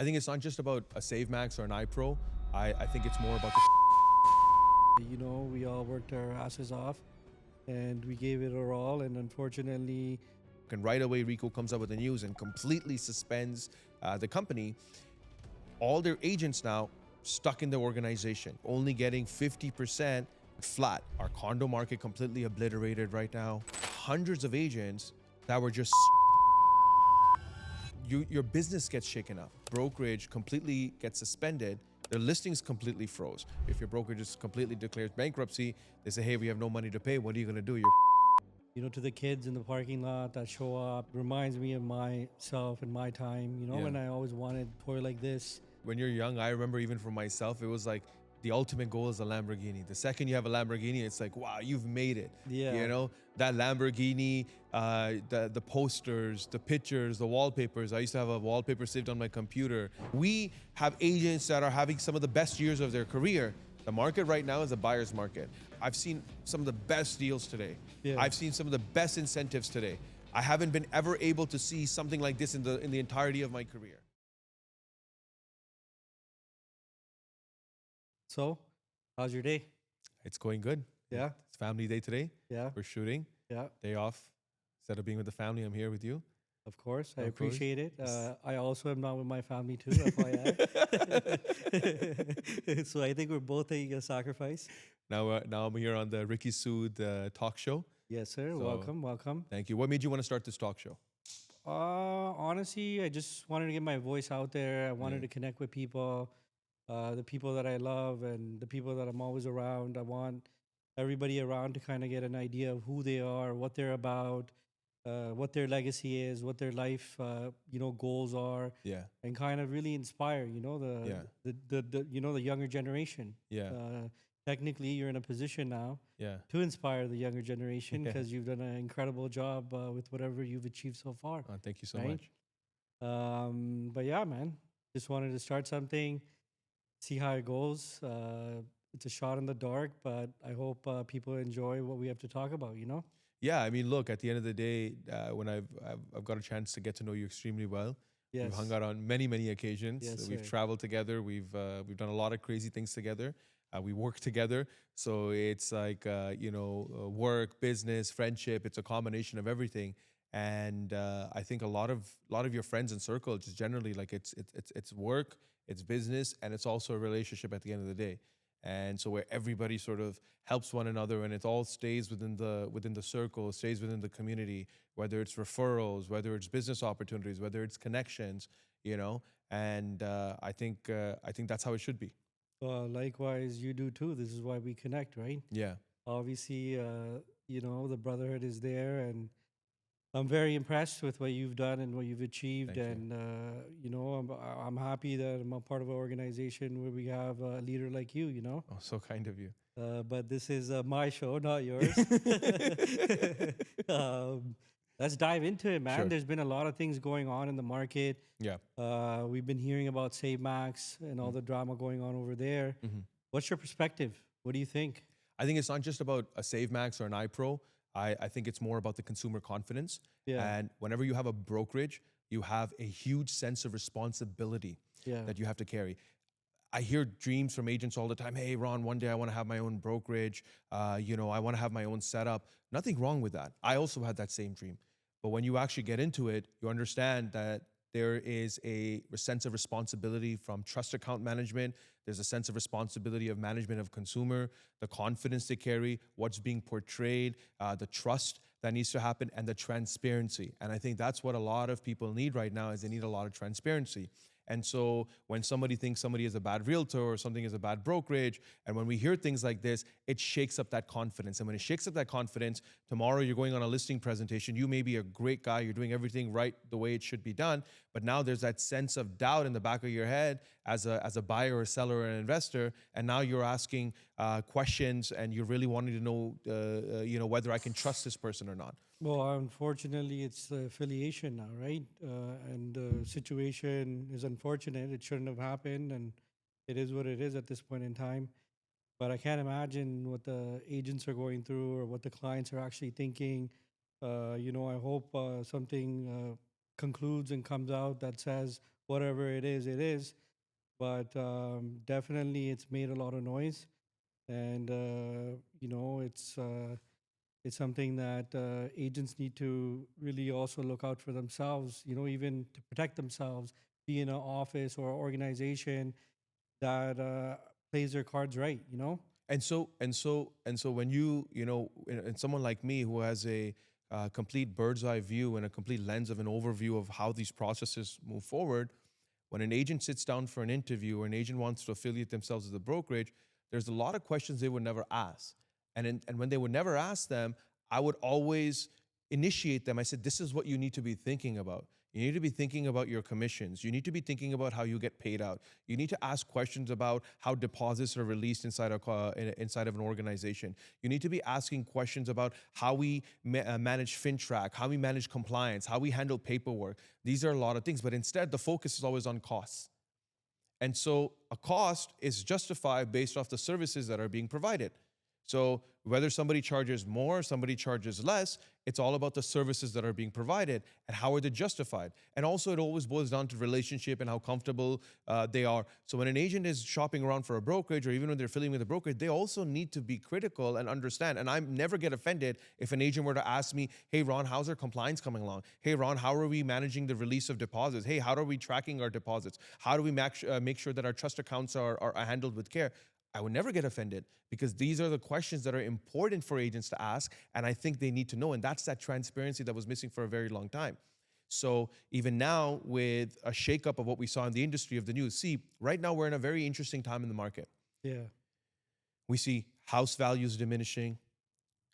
I think it's not just about a Save Max or an iPro. I think it's more about the You know, we all worked our asses off and we gave it our all. And unfortunately, and right away Rico comes up with the news and completely suspends the company. All their agents now stuck in the organization, only getting 50% flat. Our condo market completely obliterated right now. Hundreds of agents that were just your business gets shaken up. Brokerage completely gets suspended. Their listings completely froze. If your brokerage just completely declares bankruptcy, they say, hey, we have no money to pay. What are you going to do? you know, to the kids in the parking lot that show up, reminds me of myself and my time, you know, Yeah. when I always wanted a toy like this. When you're young, I remember even for myself, it was like the ultimate goal is a Lamborghini. The second you have a Lamborghini, it's like, wow, you've made it. Yeah. You know, that Lamborghini, the posters, the pictures, the wallpapers. I used to have a wallpaper saved on my computer. We have agents that are having some of the best years of their career. The market right now is a buyer's market. I've seen some of the best deals today. Yeah. I've seen some of the best incentives today. I haven't been ever able to see something like this in the entirety of my career. So, how's your day? It's going good. Yeah. It's family day today. Yeah. We're shooting. Yeah. Day off. Instead of being with the family, I'm here with you. Of course. I Of course. appreciate it. I also am not with my family too, FYI. So I think we're both taking a sacrifice. Now I'm here on the Ricky Sood talk show. Yes, sir. So- Welcome. Welcome. Thank you. What made you want to start this talk show? Honestly, I just wanted to get my voice out there. I wanted Yeah. to connect with people, the people that I love and the people that I'm always around. I want everybody around to kind of get an idea of who they are, what they're about, what their legacy is, what their life, goals are, Yeah. and kind of really inspire, Yeah. the younger generation. Yeah. Technically, you're in a position now Yeah. to inspire the younger generation Yeah. because you've done an incredible job with whatever you've achieved so far. Thank you so Right? much. But yeah, man, just wanted to start something, see how it goes. It's a shot in the dark, but I hope people enjoy what we have to talk about, you know? Yeah. I mean, look, at the end of the day, when I've got a chance to get to know you extremely well. Yes. We've hung out on many occasions. Yes, We've sir. traveled together. We've done a lot of crazy things together. We work together. So it's like work, business, friendship. It's a combination of everything. And I think a lot of your friends and circle just generally like it's work, it's business, and it's also a relationship at the end of the day. And so where everybody sort of helps one another and it all stays within the circle, stays within the community, whether it's referrals, whether it's business opportunities, whether it's connections, and I think that's how it should be. Likewise, you do too. This is why we connect, right? Yeah. Obviously, the brotherhood is there, and I'm very impressed with what you've done and what you've achieved. Thank you. And I'm happy that I'm a part of an organization where we have a leader like you. Oh, so kind of you. But this is my show, not yours. Let's dive into it, man. Sure. There's been a lot of things going on in the market. Yeah. We've been hearing about Save Max and all the drama going on over there. Mhm. What's your perspective? What do you think? I think it's not just about a Save Max or an iPro. I think it's more about the consumer confidence. Yeah. And whenever you have a brokerage, you have a huge sense of responsibility Yeah. that you have to carry. I hear dreams from agents all the time. Hey, Ron, one day I want to have my own brokerage. I want to have my own setup. Nothing wrong with that. I also had that same dream. But when you actually get into it, you understand that there is a sense of responsibility from trust account management. There's a sense of responsibility of management of consumer, the confidence they carry, what's being portrayed, the trust that needs to happen, and the transparency. And I think that's what a lot of people need right now is they need a lot of transparency. And so when somebody thinks somebody is a bad realtor or something is a bad brokerage, and when we hear things like this, it shakes up that confidence. And when it shakes up that confidence, tomorrow you're going on a listing presentation, you may be a great guy, you're doing everything right the way it should be done, but now there's that sense of doubt in the back of your head as a buyer or seller or an investor, and now you're asking questions and you're really wanting to know whether I can trust this person or not. Well, unfortunately, it's the affiliation now, right? And the situation is unfortunate. It shouldn't have happened, and it is what it is at this point in time. But I can't imagine what the agents are going through or what the clients are actually thinking. I hope something concludes and comes out that says, whatever it is, it is. But definitely, it's made a lot of noise, and it's something that agents need to really also look out for themselves. Even to protect themselves, be in an office or organization that plays their cards right. And so when and someone like me who has a complete bird's eye view and a complete lens of an overview of how these processes move forward, when an agent sits down for an interview or an agent wants to affiliate themselves with a brokerage, there's a lot of questions they would never ask. And when they would never ask them, I would always initiate them. I said, this is what you need to be thinking about. You need to be thinking about your commissions. You need to be thinking about how you get paid out. You need to ask questions about how deposits are released inside of an organization. You need to be asking questions about how we manage FinTrack, how we manage compliance, how we handle paperwork. These are a lot of things, but instead the focus is always on costs. And so a cost is justified based off the services that are being provided. So whether somebody charges more, somebody charges less, it's all about the services that are being provided and how are they justified. And also it always boils down to relationship and how comfortable they are. So when an agent is shopping around for a brokerage or even when they're affiliating with a brokerage, they also need to be critical and understand. And I never get offended if an agent were to ask me, hey, Ron, how's our compliance coming along? Hey, Ron, how are we managing the release of deposits? Hey, how are we tracking our deposits? How do we make sure that our trust accounts are handled with care? I would never get offended because these are the questions that are important for agents to ask, and I think they need to know, and that's that transparency that was missing for a very long time. So even now, with a shakeup of what we saw in the industry of the news, see, right now we're in a very interesting time in the market. Yeah. We see house values diminishing.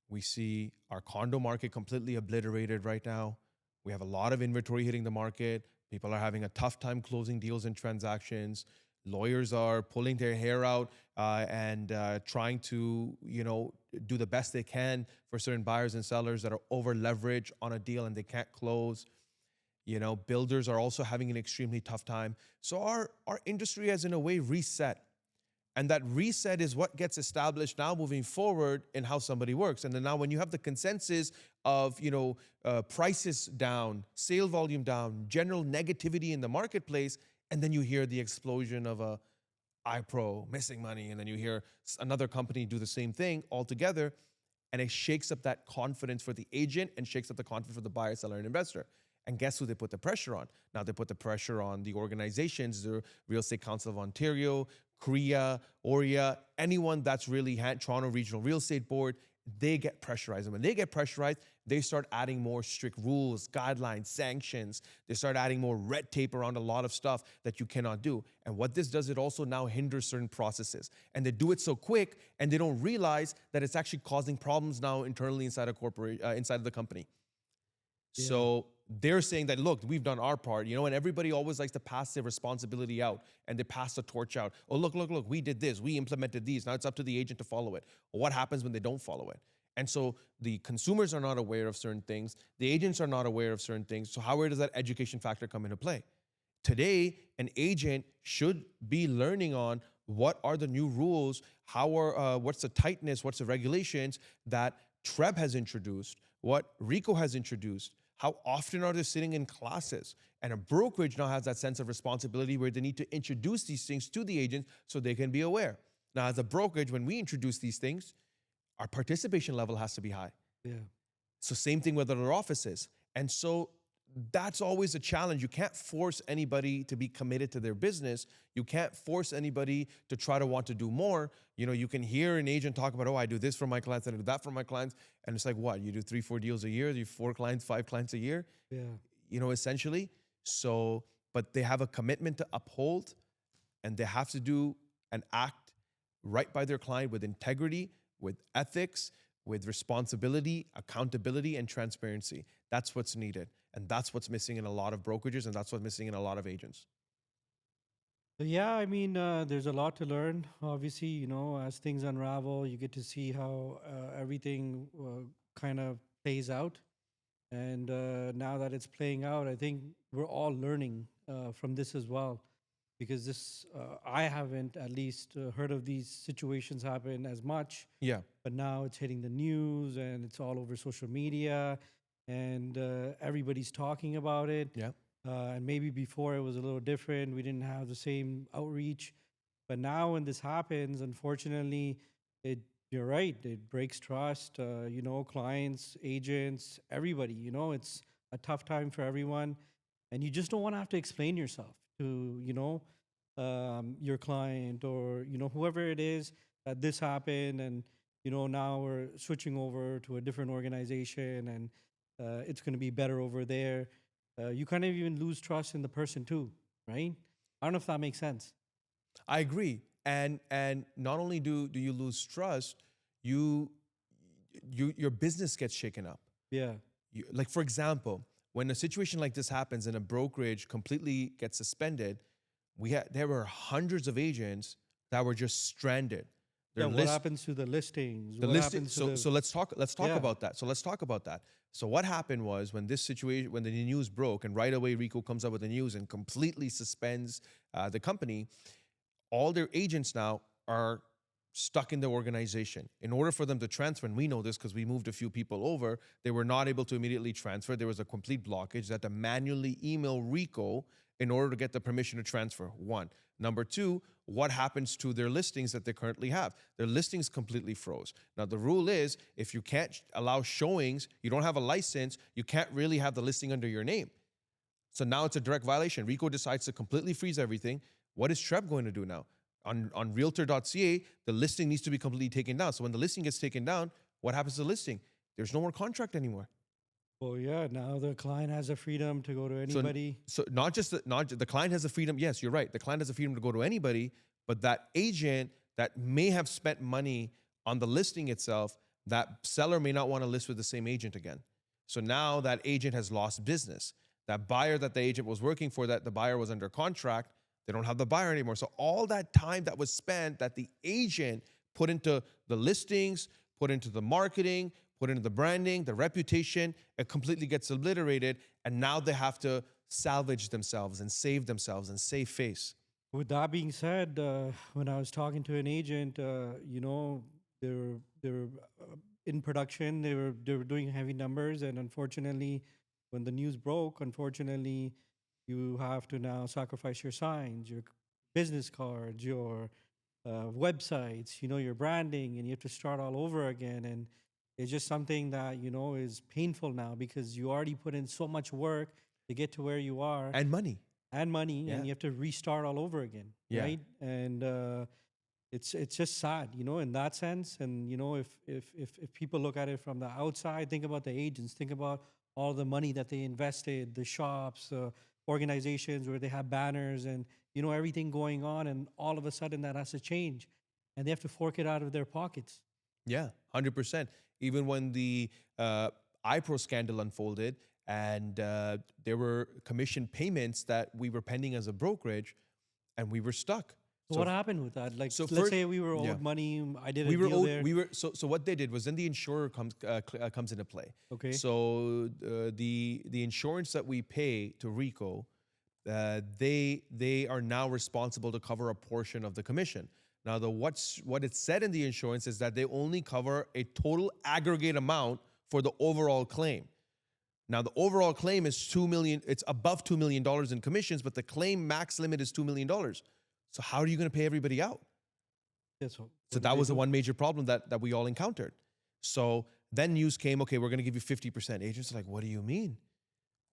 We see our condo market completely obliterated right now. We have a lot of inventory hitting the market. People are having a tough time closing deals and transactions. Lawyers are pulling their hair out and trying to, do the best they can for certain buyers and sellers that are over leveraged on a deal and they can't close. Builders are also having an extremely tough time. So our industry has in a way reset. And that reset is what gets established now moving forward in how somebody works. And then now when you have the consensus of, prices down, sale volume down, general negativity in the marketplace, and then you hear the explosion of a iPro missing money, and then you hear another company do the same thing altogether, and it shakes up that confidence for the agent and shakes up the confidence for the buyer, seller, and investor. And guess who they put the pressure on? Now they put the pressure on the organizations, the Real Estate Council of Ontario, CREA, ORIA, anyone that's really Toronto Regional Real Estate Board, they get pressurized. And when they get pressurized, they start adding more strict rules, guidelines, sanctions. They start adding more red tape around a lot of stuff that you cannot do. And what this does, it also now hinders certain processes. And they do it so quick, and they don't realize that it's actually causing problems now internally inside inside of the company. Yeah. So they're saying that, look, we've done our part, and everybody always likes to pass their responsibility out and they pass the torch out. Oh, look, we did this, we implemented these. Now it's up to the agent to follow it. Well, what happens when they don't follow it? And so the consumers are not aware of certain things. The agents are not aware of certain things. So where does that education factor come into play? Today, an agent should be learning on what are the new rules, what's the tightness, what's the regulations that TREB has introduced, what RICO has introduced. How often are they sitting in classes? And a brokerage now has that sense of responsibility where they need to introduce these things to the agent so they can be aware. Now, as a brokerage, when we introduce these things, our participation level has to be high. Yeah. So same thing with other offices. And so that's always a challenge. You can't force anybody to be committed to their business. You can't force anybody to try to want to do more. You can hear an agent talk about, oh, I do this for my clients, I do that for my clients. And it's like, what? You do 3-4 deals a year? You have 4 clients, 5 clients a year? Yeah. Essentially. So, but they have a commitment to uphold, and they have to do and act right by their client with integrity, with ethics, with responsibility, accountability, and transparency. That's what's needed. And that's what's missing in a lot of brokerages, and that's what's missing in a lot of agents. Yeah, I mean, there's a lot to learn. Obviously, as things unravel, you get to see how everything kind of plays out. And now that it's playing out, I think we're all learning from this as well. Because I haven't at least heard of these situations happen as much. Yeah. But now it's hitting the news and it's all over social media, and everybody's talking about it. Yeah. And maybe before it was a little different. We didn't have the same outreach. But now when this happens, unfortunately, it you're right. It breaks trust. Clients, agents, everybody. It's a tough time for everyone, and you just don't want to have to explain yourself to your client or whoever it is that this happened, and now we're switching over to a different organization, and it's going to be better over there. You kind of even lose trust in the person too, right? I don't know if that makes sense. I agree. And not only do you lose trust, you your business gets shaken up. Yeah. Like for example, when a situation like this happens and a brokerage completely gets suspended, there were hundreds of agents that were just stranded. Yeah. Their What list happens to the listings? the What listing happens to so the so let's talk yeah? about that. So what happened was when this situation when the news broke and right away Rico comes up with the news and completely suspends the company, all their agents now are stuck in the organization. In order for them to transfer, and we know this because we moved a few people over, they were not able to immediately transfer. There was a complete blockage. They had to manually email Rico in order to get the permission to transfer. One. Number two, what happens to their listings that they currently have? Their listings completely froze. Now, the rule is if you can't allow showings, you don't have a license, you can't really have the listing under your name. So now it's a direct violation. Rico decides to completely freeze everything. What is Trev going to do now? On realtor.ca, the listing needs to be completely taken down. So when the listing gets taken down, what happens to the listing? There's no more contract anymore. Well, yeah. Now the client has the freedom to go to So, anybody. so not the client has the freedom. Yes, you're right. The client has the freedom to go to anybody, but that agent that may have spent money on the listing itself, that seller may not want to list with the same agent again. So now that agent has lost business. That buyer that the agent was working for, that the buyer was under contract, they don't have the buyer anymore. So all that time that was spent that the agent put into the listings, put into the marketing, put into the branding, the reputation, it completely gets obliterated. And now they have to salvage themselves and save face. With that being said, when I was talking to an agent, they were in production. They were doing heavy numbers, and unfortunately, when the news broke, unfortunately, you have to now sacrifice your signs, your business cards, your websites, your branding, and you have to start all over again. And it's just something that is painful now because you already put in so much work to get to where you are And money. and money, Yeah. and you have to restart all over again, Yeah. right? And it's just sad, in that sense. And if people look at it from the outside, think about the agents, think about all the money that they invested, the shops, organizations where they have banners and everything going on, and all of a sudden that has to change, and they have to fork it out of their pockets. Yeah, 100%. Even when the iPro scandal unfolded and there were commission payments that we were pending as a brokerage and we were stuck. So what happened with that? Like, So let's for- say we were yeah. owed money. I did a we were deal owed, there. we were so what they did was then the insurer comes into play. Okay. So the insurance that we pay to Rico, they are now responsible to cover a portion of the commission. Now what it said in the insurance is that they only cover a total aggregate amount for the overall claim. Now the overall claim is $2 million. It's above $2 million in commissions, but the claim max limit is $2 million. So how are you going to pay everybody out? Yeah, So what that did was they the do? one major problem that we all encountered. So then news came, okay, we're going to give you 50%. Agents are like, what do you mean?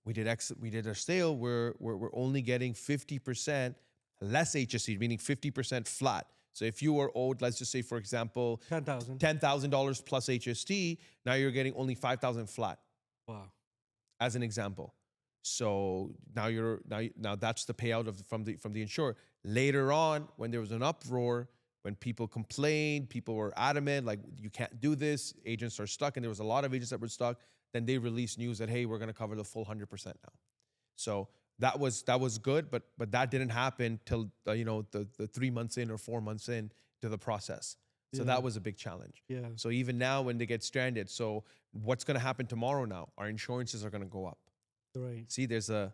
We did a sale. We're only getting 50% less HST, meaning 50% flat. So if you were owed, let's just say, for example, 10,000. $10,000 plus HST, now you're getting only 5,000 flat, Wow. as an example. So now that's the payout from the insurer. Later on, when there was an uproar, when people complained, people were adamant, like, you can't do this, agents are stuck, and there was a lot of agents that were stuck, then they released news that, hey, we're going to cover the full 100% now. So that was good, but that didn't happen till the 3 months in or 4 months in to the process. So Yeah. that was a big challenge. Yeah. So even now when they get stranded, so what's going to happen tomorrow now? Our insurances are going to go up. Right. See, it's an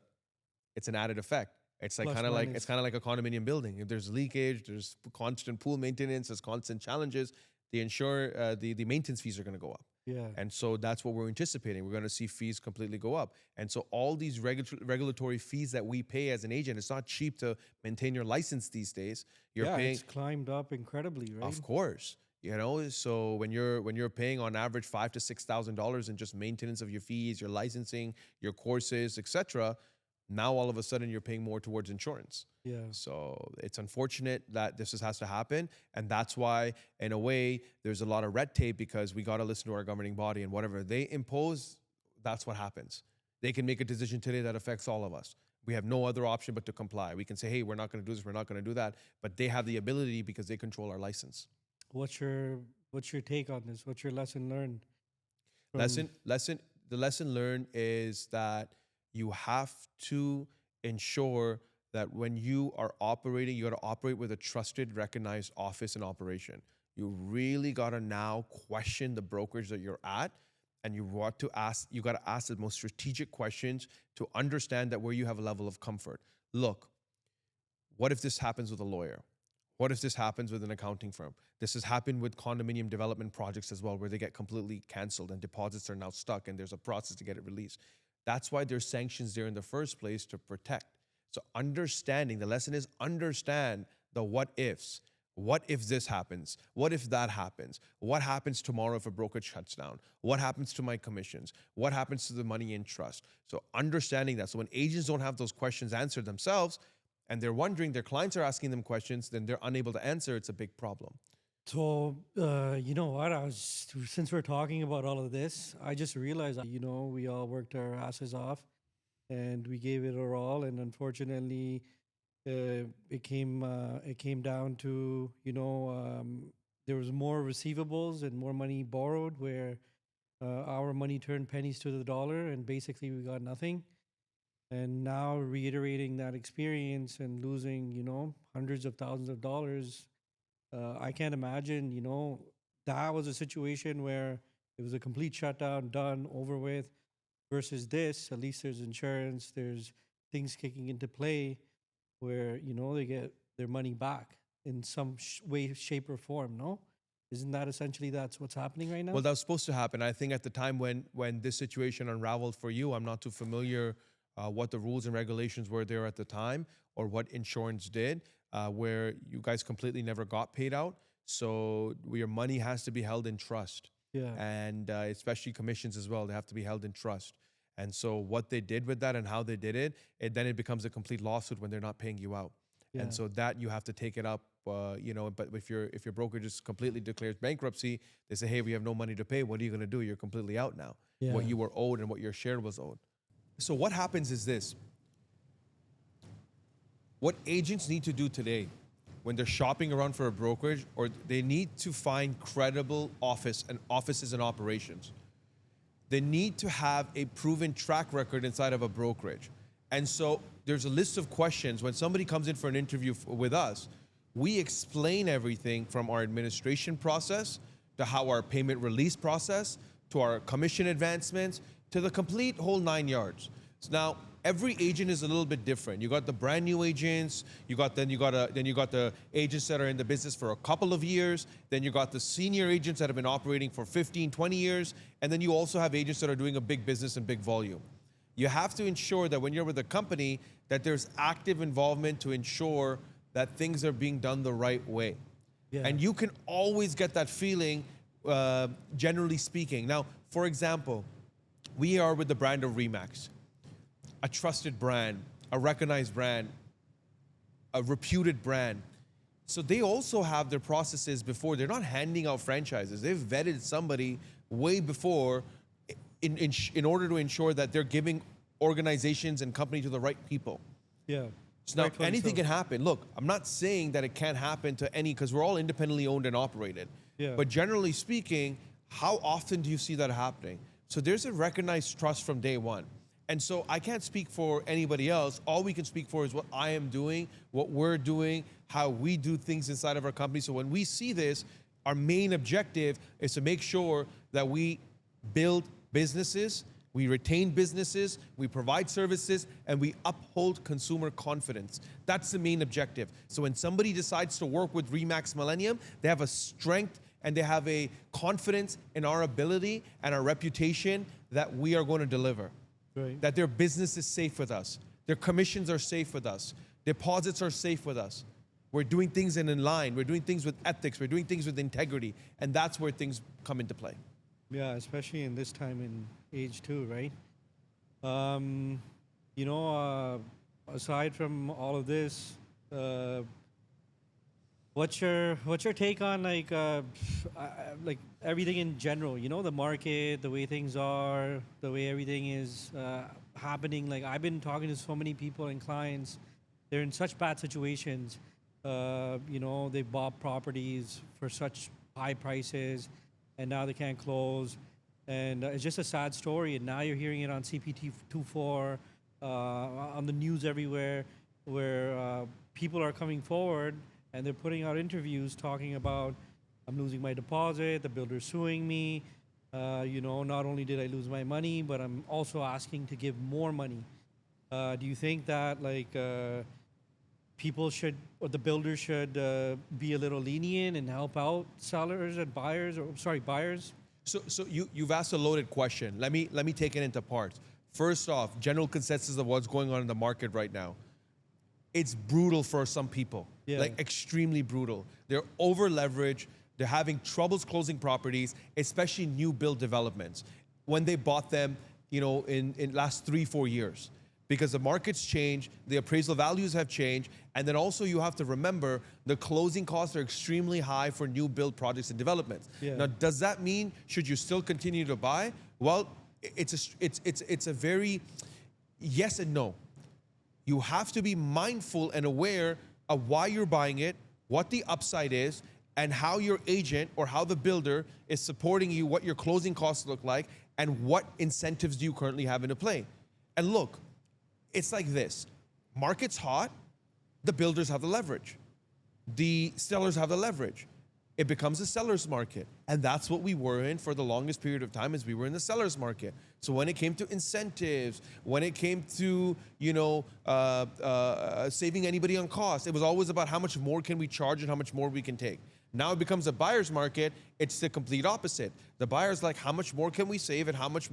added effect. It's like Plus kind of like minus. it's kind of like a condominium building. If there's leakage, there's constant pool maintenance, there's constant challenges. The maintenance fees are going to go up. Yeah. And so that's what we're anticipating. We're going to see fees completely go up. And so all these regulatory fees that we pay as an agent, it's not cheap to maintain your license these days. You're Yeah, paying, it's climbed up incredibly, right? of course, so when you're paying on average $5,000 to $6,000 in just maintenance of your fees, your licensing, your courses, etc., now all of a sudden you're paying more towards insurance. Yeah. So it's unfortunate that has to happen, and that's why, in a way, there's a lot of red tape because we got to listen to our governing body, and whatever they impose, that's what happens. They can make a decision today that affects all of us. We have no other option but to comply. We can say, hey, we're not going to do this, we're not going to do that, but they have the ability because they control our license. What's your take on this? What's your lesson learned from The lesson learned is that you have to ensure that when you are operating, you got to operate with a trusted, recognized office and operation. You really got to now question the brokerage that you're at, and you got to ask the most strategic questions to understand that where you have a level of comfort. Look, what if this happens with a lawyer? What if this happens with an accounting firm? This has happened with condominium development projects as well, where they get completely canceled and deposits are now stuck and there's a process to get it released. That's why there's sanctions there in the first place, to protect. So the lesson is understand the what ifs. What if this happens? What if that happens? What happens tomorrow if a brokerage shuts down? What happens to my commissions? What happens to the money in trust? So understanding that. So when agents don't have those questions answered themselves, and they're wondering, their clients are asking them questions, then they're unable to answer, it's a big problem. So, you know what? Since we're talking about all of this, I just realized, we all worked our asses off and we gave it our all. And unfortunately, it came down to, there was more receivables and more money borrowed where our money turned pennies to the dollar and basically we got nothing. And now reiterating that experience and losing, hundreds of thousands of dollars, I can't imagine, that was a situation where it was a complete shutdown, done, over with, versus this. At least there's insurance, there's things kicking into play where, they get their money back in some way, shape, or form, no? Isn't that essentially that's what's happening right now? Well, that was supposed to happen. I think at the time when this situation unraveled for you, I'm not too familiar what the rules and regulations were there at the time, or what insurance did, where you guys completely never got paid out. So your money has to be held in trust. Yeah. And especially commissions as well, they have to be held in trust. And so what they did with that and how they did it, then it becomes a complete lawsuit when they're not paying you out. Yeah. And so that you have to take it up, but if your broker just completely declares bankruptcy, they say, hey, we have no money to pay. What are you going to do? You're completely out now. Yeah. What you were owed and what your share was owed. So what happens is this. What agents need to do today when they're shopping around for a brokerage, or they need to find credible offices and operations, they need to have a proven track record inside of a brokerage. And so there's a list of questions. When somebody comes in for an interview with us, we explain everything from our administration process to how our payment release process, to our commission advancements, to the complete whole 9 yards. So now every agent is a little bit different. You got the brand new agents, you got the agents that are in the business for a couple of years, then you got the senior agents that have been operating for 15, 20 years, and then you also have agents that are doing a big business and big volume. You have to ensure that when you're with a company that there's active involvement to ensure that things are being done the right way. Yeah. And you can always get that feeling, generally speaking. Now, for example, we are with the brand of RE/MAX, a trusted brand, a recognized brand, a reputed brand. So they also have their processes before. They're not handing out franchises. They've vetted somebody way before in order to ensure that they're giving organizations and company to the right people. Yeah. So now anything can happen. Look, I'm not saying that it can't happen to any, because we're all independently owned and operated. Yeah. But generally speaking, how often do you see that happening? So there's a recognized trust from day one. And so I can't speak for anybody else. All we can speak for is what I am doing, what we're doing, how we do things inside of our company. So when we see this, our main objective is to make sure that we build businesses, we retain businesses, we provide services, and we uphold consumer confidence. That's the main objective. So when somebody decides to work with RE/MAX Millennium, they have a strength and they have a confidence in our ability and our reputation that we are going to deliver. Right. That their business is safe with us. Their commissions are safe with us. Deposits are safe with us. We're doing things in line. We're doing things with ethics. We're doing things with integrity. And that's where things come into play. Yeah, especially in this time in age too, right? Um, aside from all of this, what's your take on like everything in general? You know, the market, the way things are, the way everything is happening. Like I've been talking to so many people and clients, they're in such bad situations. They bought properties for such high prices, and now they can't close. And it's just a sad story. And now you're hearing it on CPT 24, on the news everywhere, where people are coming forward and they're putting out interviews talking about, I'm losing my deposit, the builder's suing me. Not only did I lose my money, but I'm also asking to give more money. Do you think that people should, or the builders should be a little lenient and help out sellers and buyers, buyers? So you've asked a loaded question. Let me take it into parts. First off, general consensus of what's going on in the market right now. It's brutal for some people, like extremely brutal. They're over leveraged. They're having troubles closing properties, especially new build developments, when they bought them, in last 3-4 years. Because the market's changed, the appraisal values have changed, and then also you have to remember the closing costs are extremely high for new build projects and developments. Yeah. Now, does that mean should you still continue to buy? Well, it's a very yes and no. You have to be mindful and aware of why you're buying it, what the upside is, and how your agent or how the builder is supporting you, what your closing costs look like, and what incentives do you currently have into play. And look, it's like this. Market's hot, the builders have the leverage. The sellers have the leverage. It becomes a seller's market. And that's what we were in for the longest period of time, as we were in the seller's market. So when it came to incentives, when it came to, saving anybody on cost, it was always about how much more can we charge and how much more we can take. Now it becomes a buyer's market. It's the complete opposite. The buyer's like, how much more can we save and how much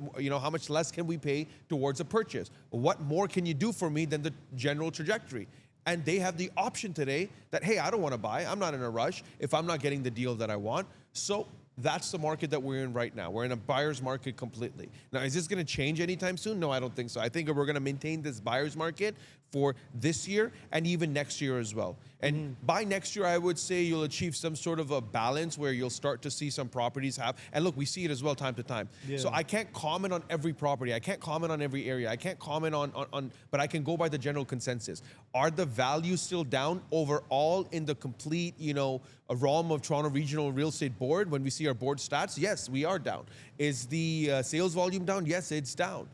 less can we pay towards a purchase? What more can you do for me than the general trajectory? And they have the option today that, hey, I don't want to buy. I'm not in a rush if I'm not getting the deal that I want. So that's the market that we're in right now. We're in a buyer's market completely. Now, is this going to change anytime soon? No, I don't think so. I think we're going to maintain this buyer's market for this year and even next year as well. And by next year, I would say you'll achieve some sort of a balance where you'll start to see some properties have, and look, we see it as well time to time. Yeah. So I can't comment on every property. I can't comment on every area. I can't comment on, but I can go by the general consensus. Are the values still down overall in the complete, a realm of Toronto Regional Real Estate Board? When we see our board stats, yes, we are down. Is the sales volume down? Yes, it's down.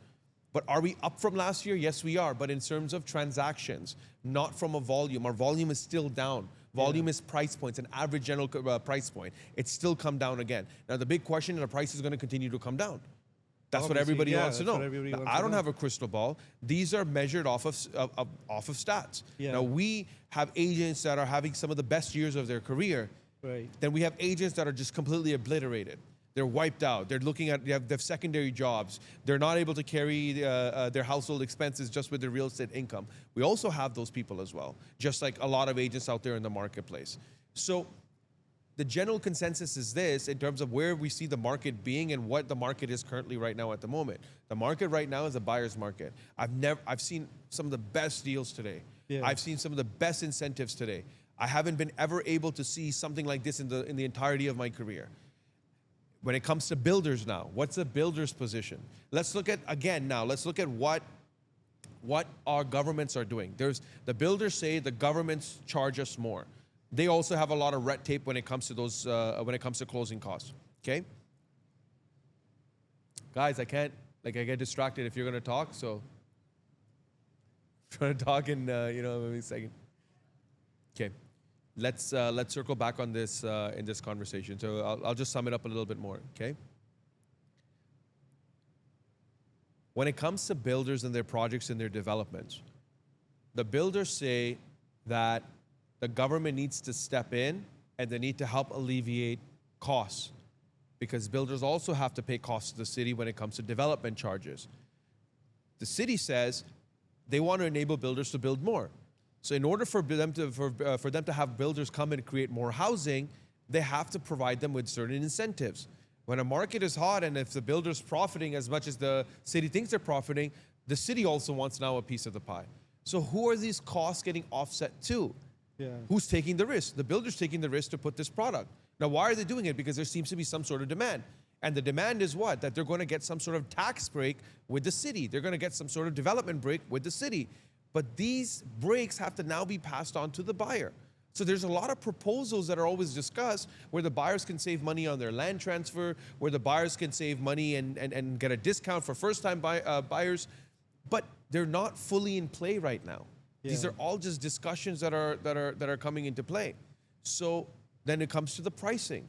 But are we up from last year? Yes, we are. But in terms of transactions, not from a volume. Our volume is still down. Volume is price points, an average general price point. It's still come down again. Now, the big question is the price is going to continue to come down. That's what everybody wants to know. Now, I don't have a crystal ball. These are measured off of stats. Yeah. Now, we have agents that are having some of the best years of their career. Right. Then we have agents that are just completely obliterated. They're wiped out. They're looking at, they have secondary jobs. They're not able to carry their household expenses just with their real estate income. We also have those people as well, just like a lot of agents out there in the marketplace. So the general consensus is this in terms of where we see the market being and what the market is currently right now at the moment. The market right now is a buyer's market. I've seen some of the best deals today. Yeah. I've seen some of the best incentives today. I haven't been ever able to see something like this in the entirety of my career. When it comes to builders now, what's a builder's position? Let's look at what our governments are doing. The builders say the governments charge us more. They also have a lot of red tape when it comes to those, when it comes to closing costs, okay? Guys, I get distracted if you're gonna talk, so I'm trying to talk in, maybe a second. Okay. Let's circle back on this in this conversation. So I'll just sum it up a little bit more, okay? When it comes to builders and their projects and their developments, the builders say that the government needs to step in and they need to help alleviate costs, because builders also have to pay costs to the city when it comes to development charges. The city says they want to enable builders to build more. So in order for them to have builders come and create more housing, they have to provide them with certain incentives. When a market is hot and if the builder's profiting as much as the city thinks they're profiting, the city also wants now a piece of the pie. So who are these costs getting offset to? Yeah. Who's taking the risk? The builder's taking the risk to put this product. Now, why are they doing it? Because there seems to be some sort of demand. And the demand is what? That they're going to get some sort of tax break with the city. They're going to get some sort of development break with the city. But these breaks have to now be passed on to the buyer. So there's a lot of proposals that are always discussed where the buyers can save money on their land transfer, where the buyers can save money and get a discount for first-time buyers, but they're not fully in play right now. Yeah. These are all just discussions that are coming into play. So then it comes to the pricing.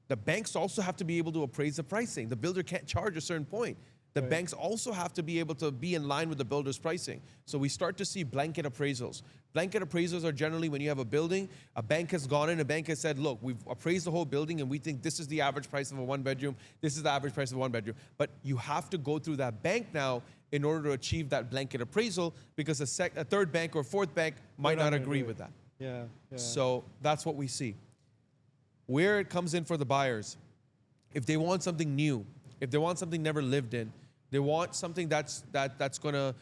The banks also have to be able to appraise the pricing. The builder can't charge a certain point. The banks also have to be able to be in line with the builder's pricing. So we start to see blanket appraisals. Blanket appraisals are generally when you have a building, a bank has gone in, a bank has said, look, we've appraised the whole building and we think this is the average price of a one bedroom, this is the average price of a one bedroom. But you have to go through that bank now in order to achieve that blanket appraisal, because a third bank or fourth bank might not agree with that. Yeah. So that's what we see. Where it comes in for the buyers, if they want something new, if they want something never lived in, they want something that's going to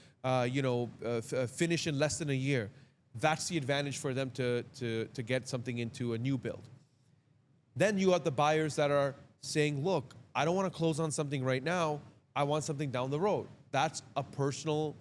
finish in less than a year. That's the advantage for them to get something into a new build. Then you have the buyers that are saying, look, I don't want to close on something right now. I want something down the road. That's a personal,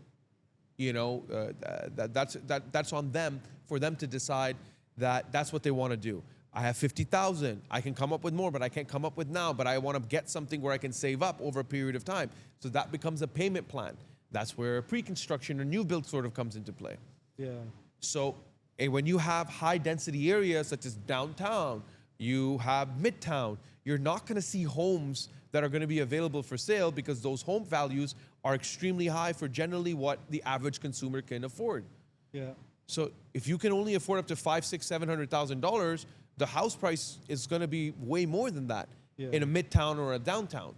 that's on them, for them to decide that that's what they want to do. I have 50,000. I can come up with more, but I can't come up with now. But I want to get something where I can save up over a period of time. So that becomes a payment plan. That's where pre-construction or new build sort of comes into play. Yeah. So when you have high density areas such as downtown, you have midtown, you're not going to see homes that are going to be available for sale, because those home values are extremely high for generally what the average consumer can afford. Yeah. So if you can only afford up to $500,000, $600,000, $700,000, the house price is going to be way more than that in a midtown or a downtown.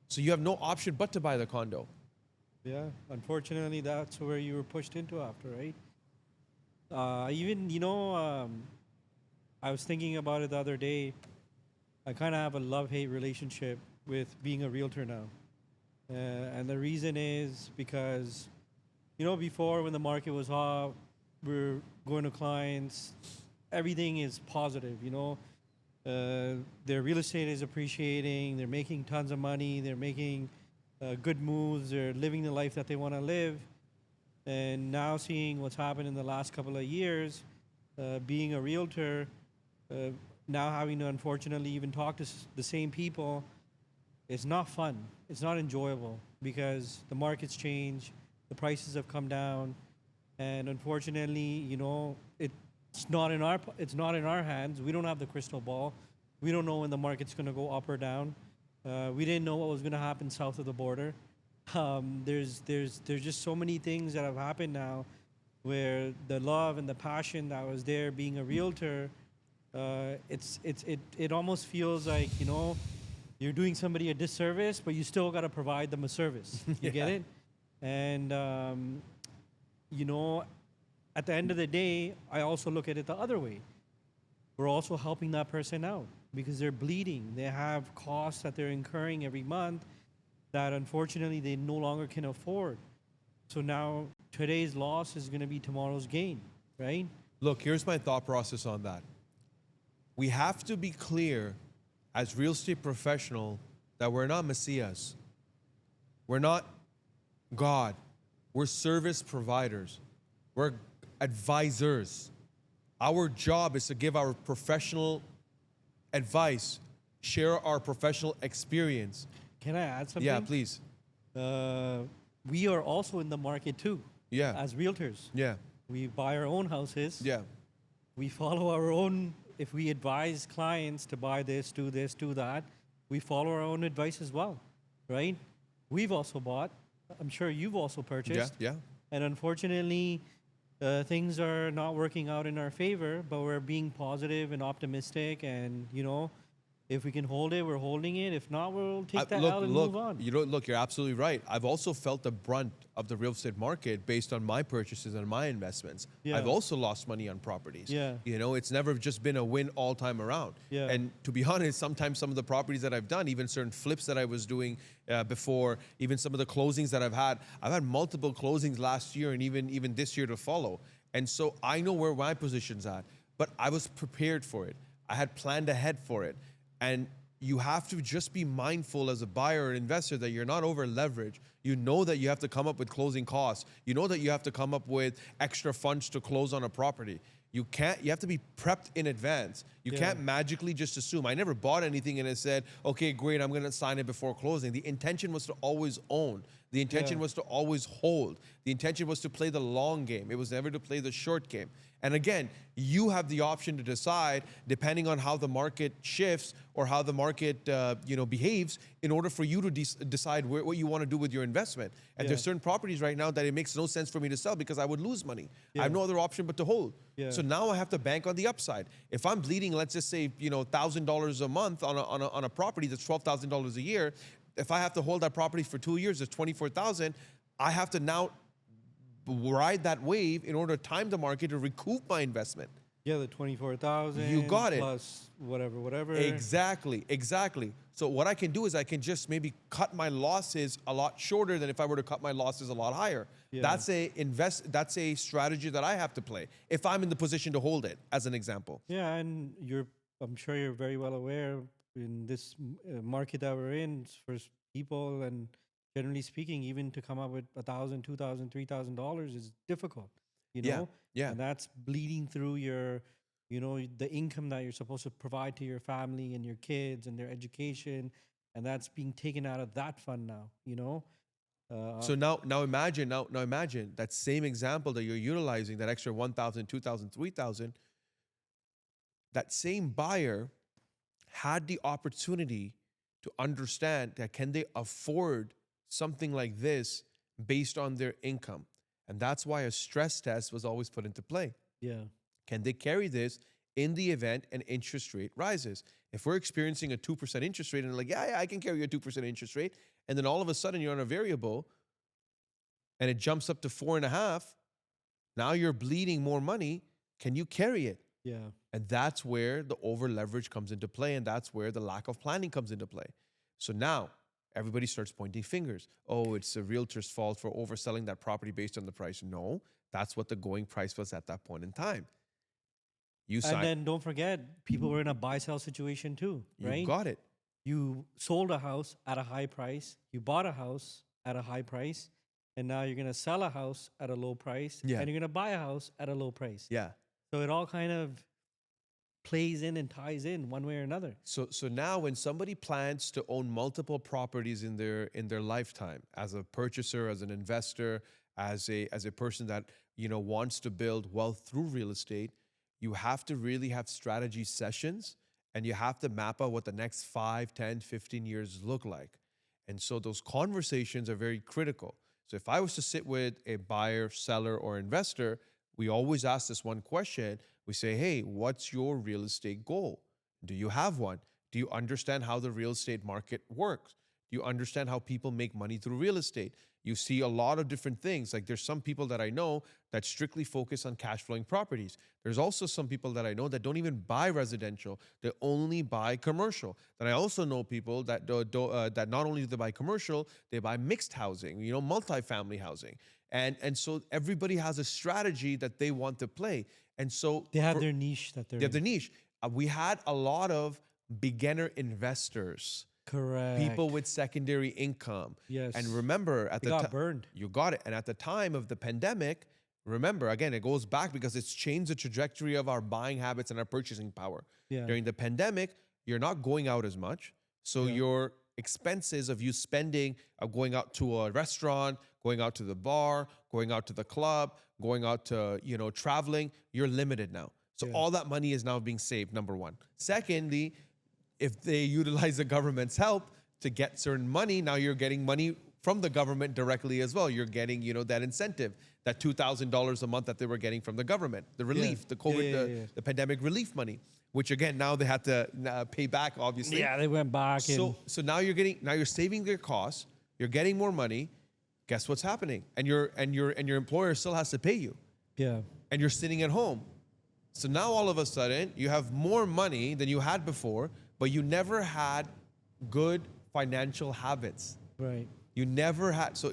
So you have no option but to buy the condo. Yeah, unfortunately, that's where you were pushed into after, right? I was thinking about it the other day. I kind of have a love-hate relationship with being a realtor now. And the reason is because, before when the market was hot, we're going to clients, everything is positive, their real estate is appreciating, they're making tons of money, they're making good moves, they're living the life that they want to live. And now seeing what's happened in the last couple of years, being a realtor, now having to unfortunately even talk to the same people, it's not fun. It's not enjoyable, because the market's changed, the prices have come down, and unfortunately, it's not in our hands. We don't have the crystal ball. We don't know when the market's going to go up or down. We didn't know what was going to happen south of the border. There's just so many things that have happened now, where the love and the passion that was there being a realtor, it almost feels like, you're doing somebody a disservice, but you still got to provide them a service. You get it? And at the end of the day, I also look at it the other way. We're also helping that person out, because they're bleeding. They have costs that they're incurring every month that unfortunately they no longer can afford. So now today's loss is going to be tomorrow's gain, right? Look, here's my thought process on that. We have to be clear as real estate professional that we're not messiahs. We're not God. We're service providers. We're advisors. Our job is to give our professional advice, share our professional experience. Can I add something? Yeah, please. We are also in the market too. Yeah. As realtors. Yeah. We buy our own houses. Yeah. We follow our own, if we advise clients to buy this, do that, we follow our own advice as well, right? We've also bought. I'm sure you've also purchased. Yeah. And unfortunately, things are not working out in our favor, but we're being positive and optimistic, and If we can hold it, we're holding it. If not, we'll take that Look, out and look, move on. you know, look, you're absolutely right. I've also felt the brunt of the real estate market based on my purchases and my investments. Yeah. I've also lost money on properties. Yeah. You know, it's never just been a win all time around. Yeah. And to be honest, sometimes some of the properties that I've done, even certain flips that I was doing before, even some of the closings that I've had multiple closings last year and even this year to follow. And so I know where my position's at, but I was prepared for it. I had planned ahead for it. And you have to just be mindful as a buyer or investor that you're not over leveraged. You know that you have to come up with closing costs. You know that you have to come up with extra funds to close on a property. You have to be prepped in advance. You can't magically just assume. I never bought anything and it said, okay, great, I'm gonna sign it before closing. The intention was to always own. The intention was to always hold. The intention was to play the long game. It was never to play the short game. And again, you have the option to decide, depending on how the market shifts or how the market behaves, in order for you to decide what you want to do with your investment. And there's certain properties right now that it makes no sense for me to sell because I would lose money. I have no other option but to hold. So now I have to bank on the upside. If I'm bleeding, let's just say, $1,000 a month on a property that's $12,000 a year, if I have to hold that property for 2 years, it's $24,000. I have to now ride that wave in order to time the market to recoup my investment. Yeah, the 24,000. You got it. Plus whatever. Exactly. So what I can do is I can just maybe cut my losses a lot shorter than if I were to cut my losses a lot higher. Yeah. That's a strategy that I have to play if I'm in the position to hold it, as an example. Yeah, and I'm sure you're very well aware in this market that we're in for people, and generally speaking, even to come up with $1,000, $2,000, $3,000 is difficult. Yeah. And that's bleeding through your, the income that you're supposed to provide to your family and your kids and their education, and that's being taken out of that fund now. So now imagine that same example that you're utilizing, that extra 1,000, 2,000, 3,000. That same buyer had the opportunity to understand that can they afford something like this based on their income. And that's why a stress test was always put into play. Yeah. Can they carry this in the event an interest rate rises? If we're experiencing a 2% interest rate and like, yeah, I can carry a 2% interest rate, and then all of a sudden you're on a variable and it jumps up to 4.5, now you're bleeding more money. Can you carry it? Yeah. And that's where the over leverage comes into play, and that's where the lack of planning comes into play. So now everybody starts pointing fingers. Oh, it's a realtor's fault for overselling that property based on the price. No, that's what the going price was at that point in time. And then don't forget, people were in a buy-sell situation too, right? You got it. You sold a house at a high price. You bought a house at a high price. And now you're going to sell a house at a low price. Yeah. And you're going to buy a house at a low price. Yeah. So it all kind of plays in and ties in one way or another. So now when somebody plans to own multiple properties in their lifetime, as a purchaser, as an investor, as a person that wants to build wealth through real estate, you have to really have strategy sessions, and you have to map out what the next 5, 10, 15 years look like. And so those conversations are very critical. So if I was to sit with a buyer, seller, or investor, we always ask this one question. We say, hey, what's your real estate goal? Do you have one? Do you understand how the real estate market works? Do you understand how people make money through real estate? You see a lot of different things. Like there's some people that I know that strictly focus on cash flowing properties. There's also some people that I know that don't even buy residential. They only buy commercial. Then I also know people that that not only do they buy commercial, they buy mixed housing, multifamily housing. And so everybody has a strategy that they want to play. And so they have their niche that they're they have their niche. We had a lot of beginner investors. Correct. People with secondary income. Yes. And remember, they got burned. You got it. And at the time of the pandemic, remember, again, it goes back because it's changed the trajectory of our buying habits and our purchasing power. Yeah. During the pandemic, you're not going out as much. So your expenses of you spending, of going out to a restaurant, going out to the bar, going out to the club, going out to, traveling, you're limited now. So all that money is now being saved, number one. Secondly, if they utilize the government's help to get certain money, now you're getting money from the government directly as well. You're getting, that incentive, that $2,000 a month that they were getting from the government, the relief, the COVID, the pandemic relief money, which again, now they had to pay back, obviously. Yeah, they went back. So now you're saving their costs, you're getting more money. Guess what's happening? And your employer still has to pay you. Yeah. And you're sitting at home. So now all of a sudden you have more money than you had before, but you never had good financial habits. Right. You never had, so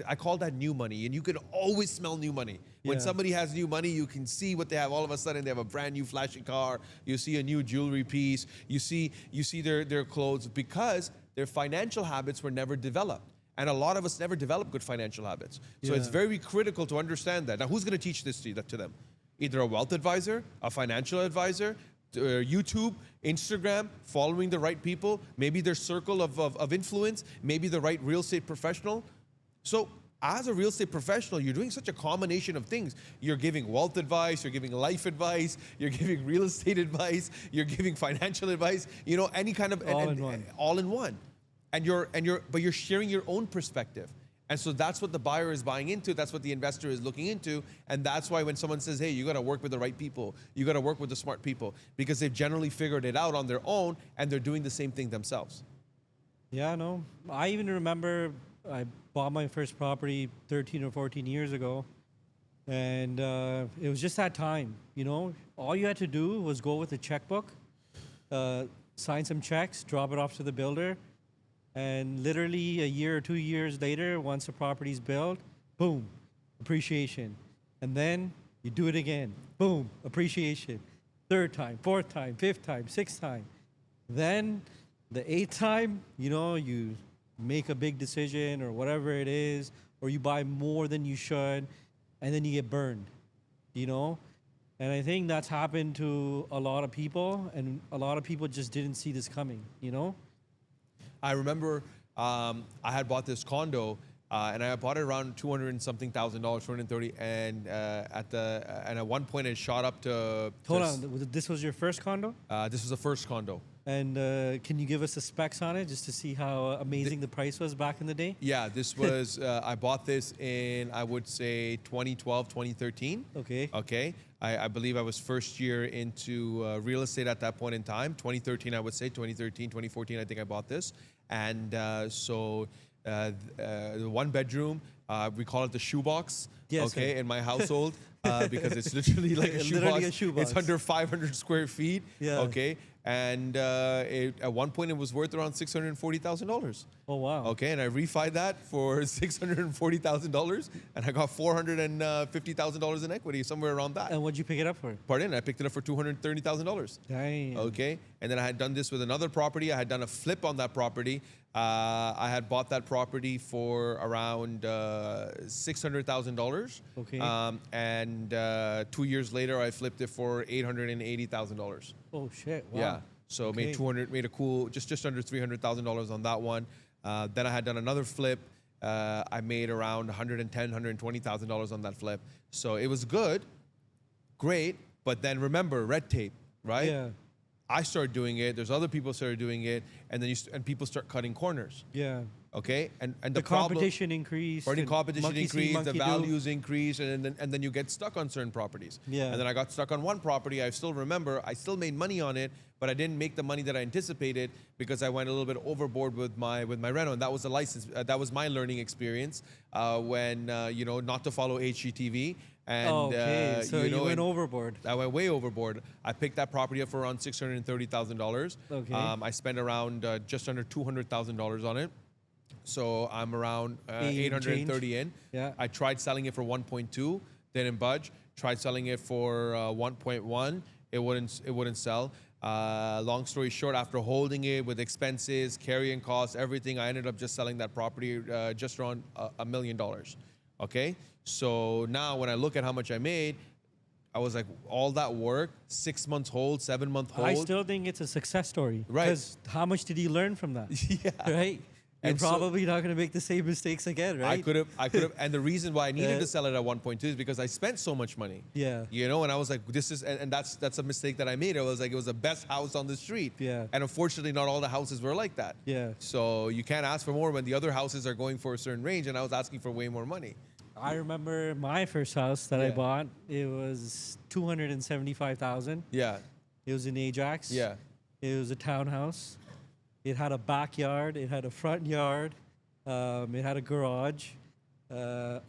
I call that new money, and you can always smell new money. When somebody has new money, you can see what they have. All of a sudden, they have a brand new flashy car. You see a new jewelry piece. You see their clothes, because their financial habits were never developed. And a lot of us never develop good financial habits. So it's very critical to understand that. Now, who's going to teach this to them? Either a wealth advisor, a financial advisor, YouTube, Instagram, following the right people, maybe their circle of influence, maybe the right real estate professional. So as a real estate professional, you're doing such a combination of things. You're giving wealth advice, you're giving life advice, you're giving real estate advice, you're giving financial advice, any kind of all in one. But you're sharing your own perspective. And so that's what the buyer is buying into. That's what the investor is looking into. And that's why when someone says, hey, you got to work with the right people, you got to work with the smart people, because they've generally figured it out on their own and they're doing the same thing themselves. Yeah, no. I even remember I bought my first property 13 or 14 years ago. And it was just that time, All you had to do was go with a checkbook, sign some checks, drop it off to the builder. And literally a year or 2 years later, once the property's built, boom, appreciation. And then you do it again, boom, appreciation. Third time, fourth time, fifth time, sixth time. Then the eighth time, you make a big decision or whatever it is, or you buy more than you should, and then you get burned, And I think that's happened to a lot of people, and a lot of people just didn't see this coming, I remember I had bought this condo, and I bought it around $200 and something thousand, 230, and at one point it shot up to. Hold on, this was your first condo? This was the first condo. And can you give us the specs on it just to see how amazing the price was back in the day? Yeah, this was, I bought this in, I would say, 2012, 2013. Okay. Okay. I believe I was first year into real estate at that point in time. 2013, I would say, 2013, 2014, I think I bought this. And the one bedroom, we call it the shoebox, yes, okay, sir. in my household. Because it's literally like a shoebox. It's under 500 square feet. Yeah. Okay. And at one point it was worth around $640,000. Oh, wow. Okay. And I refied that for $640,000, and I got $450,000 in equity, somewhere around that. And what'd you pick it up for? Pardon? I picked it up for $230,000. Dang. Okay. And then I had done this with another property. I had done a flip on that property. I had bought that property for around $600,000. Okay. And 2 years later, I flipped it for $880,000. Oh shit! Wow. Yeah. So Okay. made a cool, just under $300,000 on that one. Then I had done another flip. I made around $120,000 on that flip. So it was good, great. But then remember, red tape, right? Yeah. I started doing it. There's other people started doing it, and then people start cutting corners. Yeah. Okay, and The competition increased. competition monkey see, increased, the monkey do. values increased, and then you get stuck on certain properties. Yeah. And then I got stuck on one property. I still remember I still made money on it, but I didn't make the money that I anticipated because I went a little bit overboard with my reno, and that was the license. That was my learning experience when not to follow HGTV. And, okay, so you went and overboard. I went way overboard. I picked that property up for around $630,000. Okay. I spent around just under $200,000 on it. So I'm around 830 in. Yeah. I tried selling it for 1.2, didn't budge. Tried selling it for 1.1, it wouldn't sell. Long story short, after holding it with expenses, carrying costs, everything, I ended up just selling that property just around $1 million. Okay, so now when I look at how much I made, I was like, all that work, 6 months hold, 7 month hold. I still think it's a success story. Right. Because how much did you learn from that? Yeah. Right? You're And so probably not going to make the same mistakes again, right? I could have, and the reason why I needed Uh, to sell it at 1.2 is because I spent so much money. Yeah. You know, and I was like, this is, and that's a mistake that I made. I was like, it was the best house on the street. Yeah. And unfortunately, not all the houses were like that. Yeah. So you can't ask for more when the other houses are going for a certain range, and I was asking for way more money. I remember my first house that I Yeah. bought. It was 275,000. Yeah. It was in Ajax. Yeah. It was a townhouse. It had a backyard. It had a front yard. It had a garage.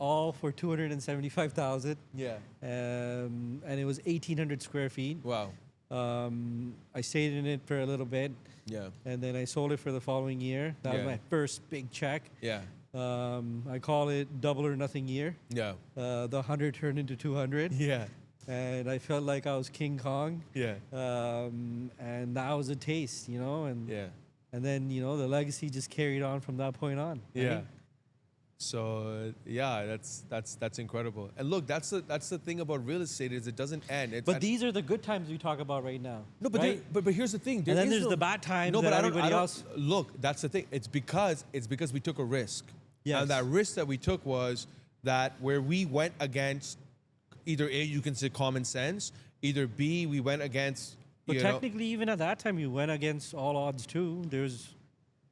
All for 275,000. Yeah. And it was 1,800 square feet. Wow. I stayed in it for a little bit, Yeah. and then I sold it for the following year. That was Yeah. my first big check. Yeah. I call it double or nothing year. Yeah. The 100 turned into 200, Yeah. and I felt like I was King Kong. Yeah. And that was a taste, you know, Yeah. and then the legacy just carried on from that point on. right? Yeah. So yeah, that's incredible. And look, that's the thing about real estate is it doesn't end. But these are the good times we talk about right now. no, but right? but here's the thing. There and then is there's no- the bad times No, that but I everybody don't, else. look. That's the thing. It's because we took a risk. Yes. And that risk that we took was that where we went against either A, you can say common sense, either B, we went against. But you know, technically, even at that time, you went against all odds too.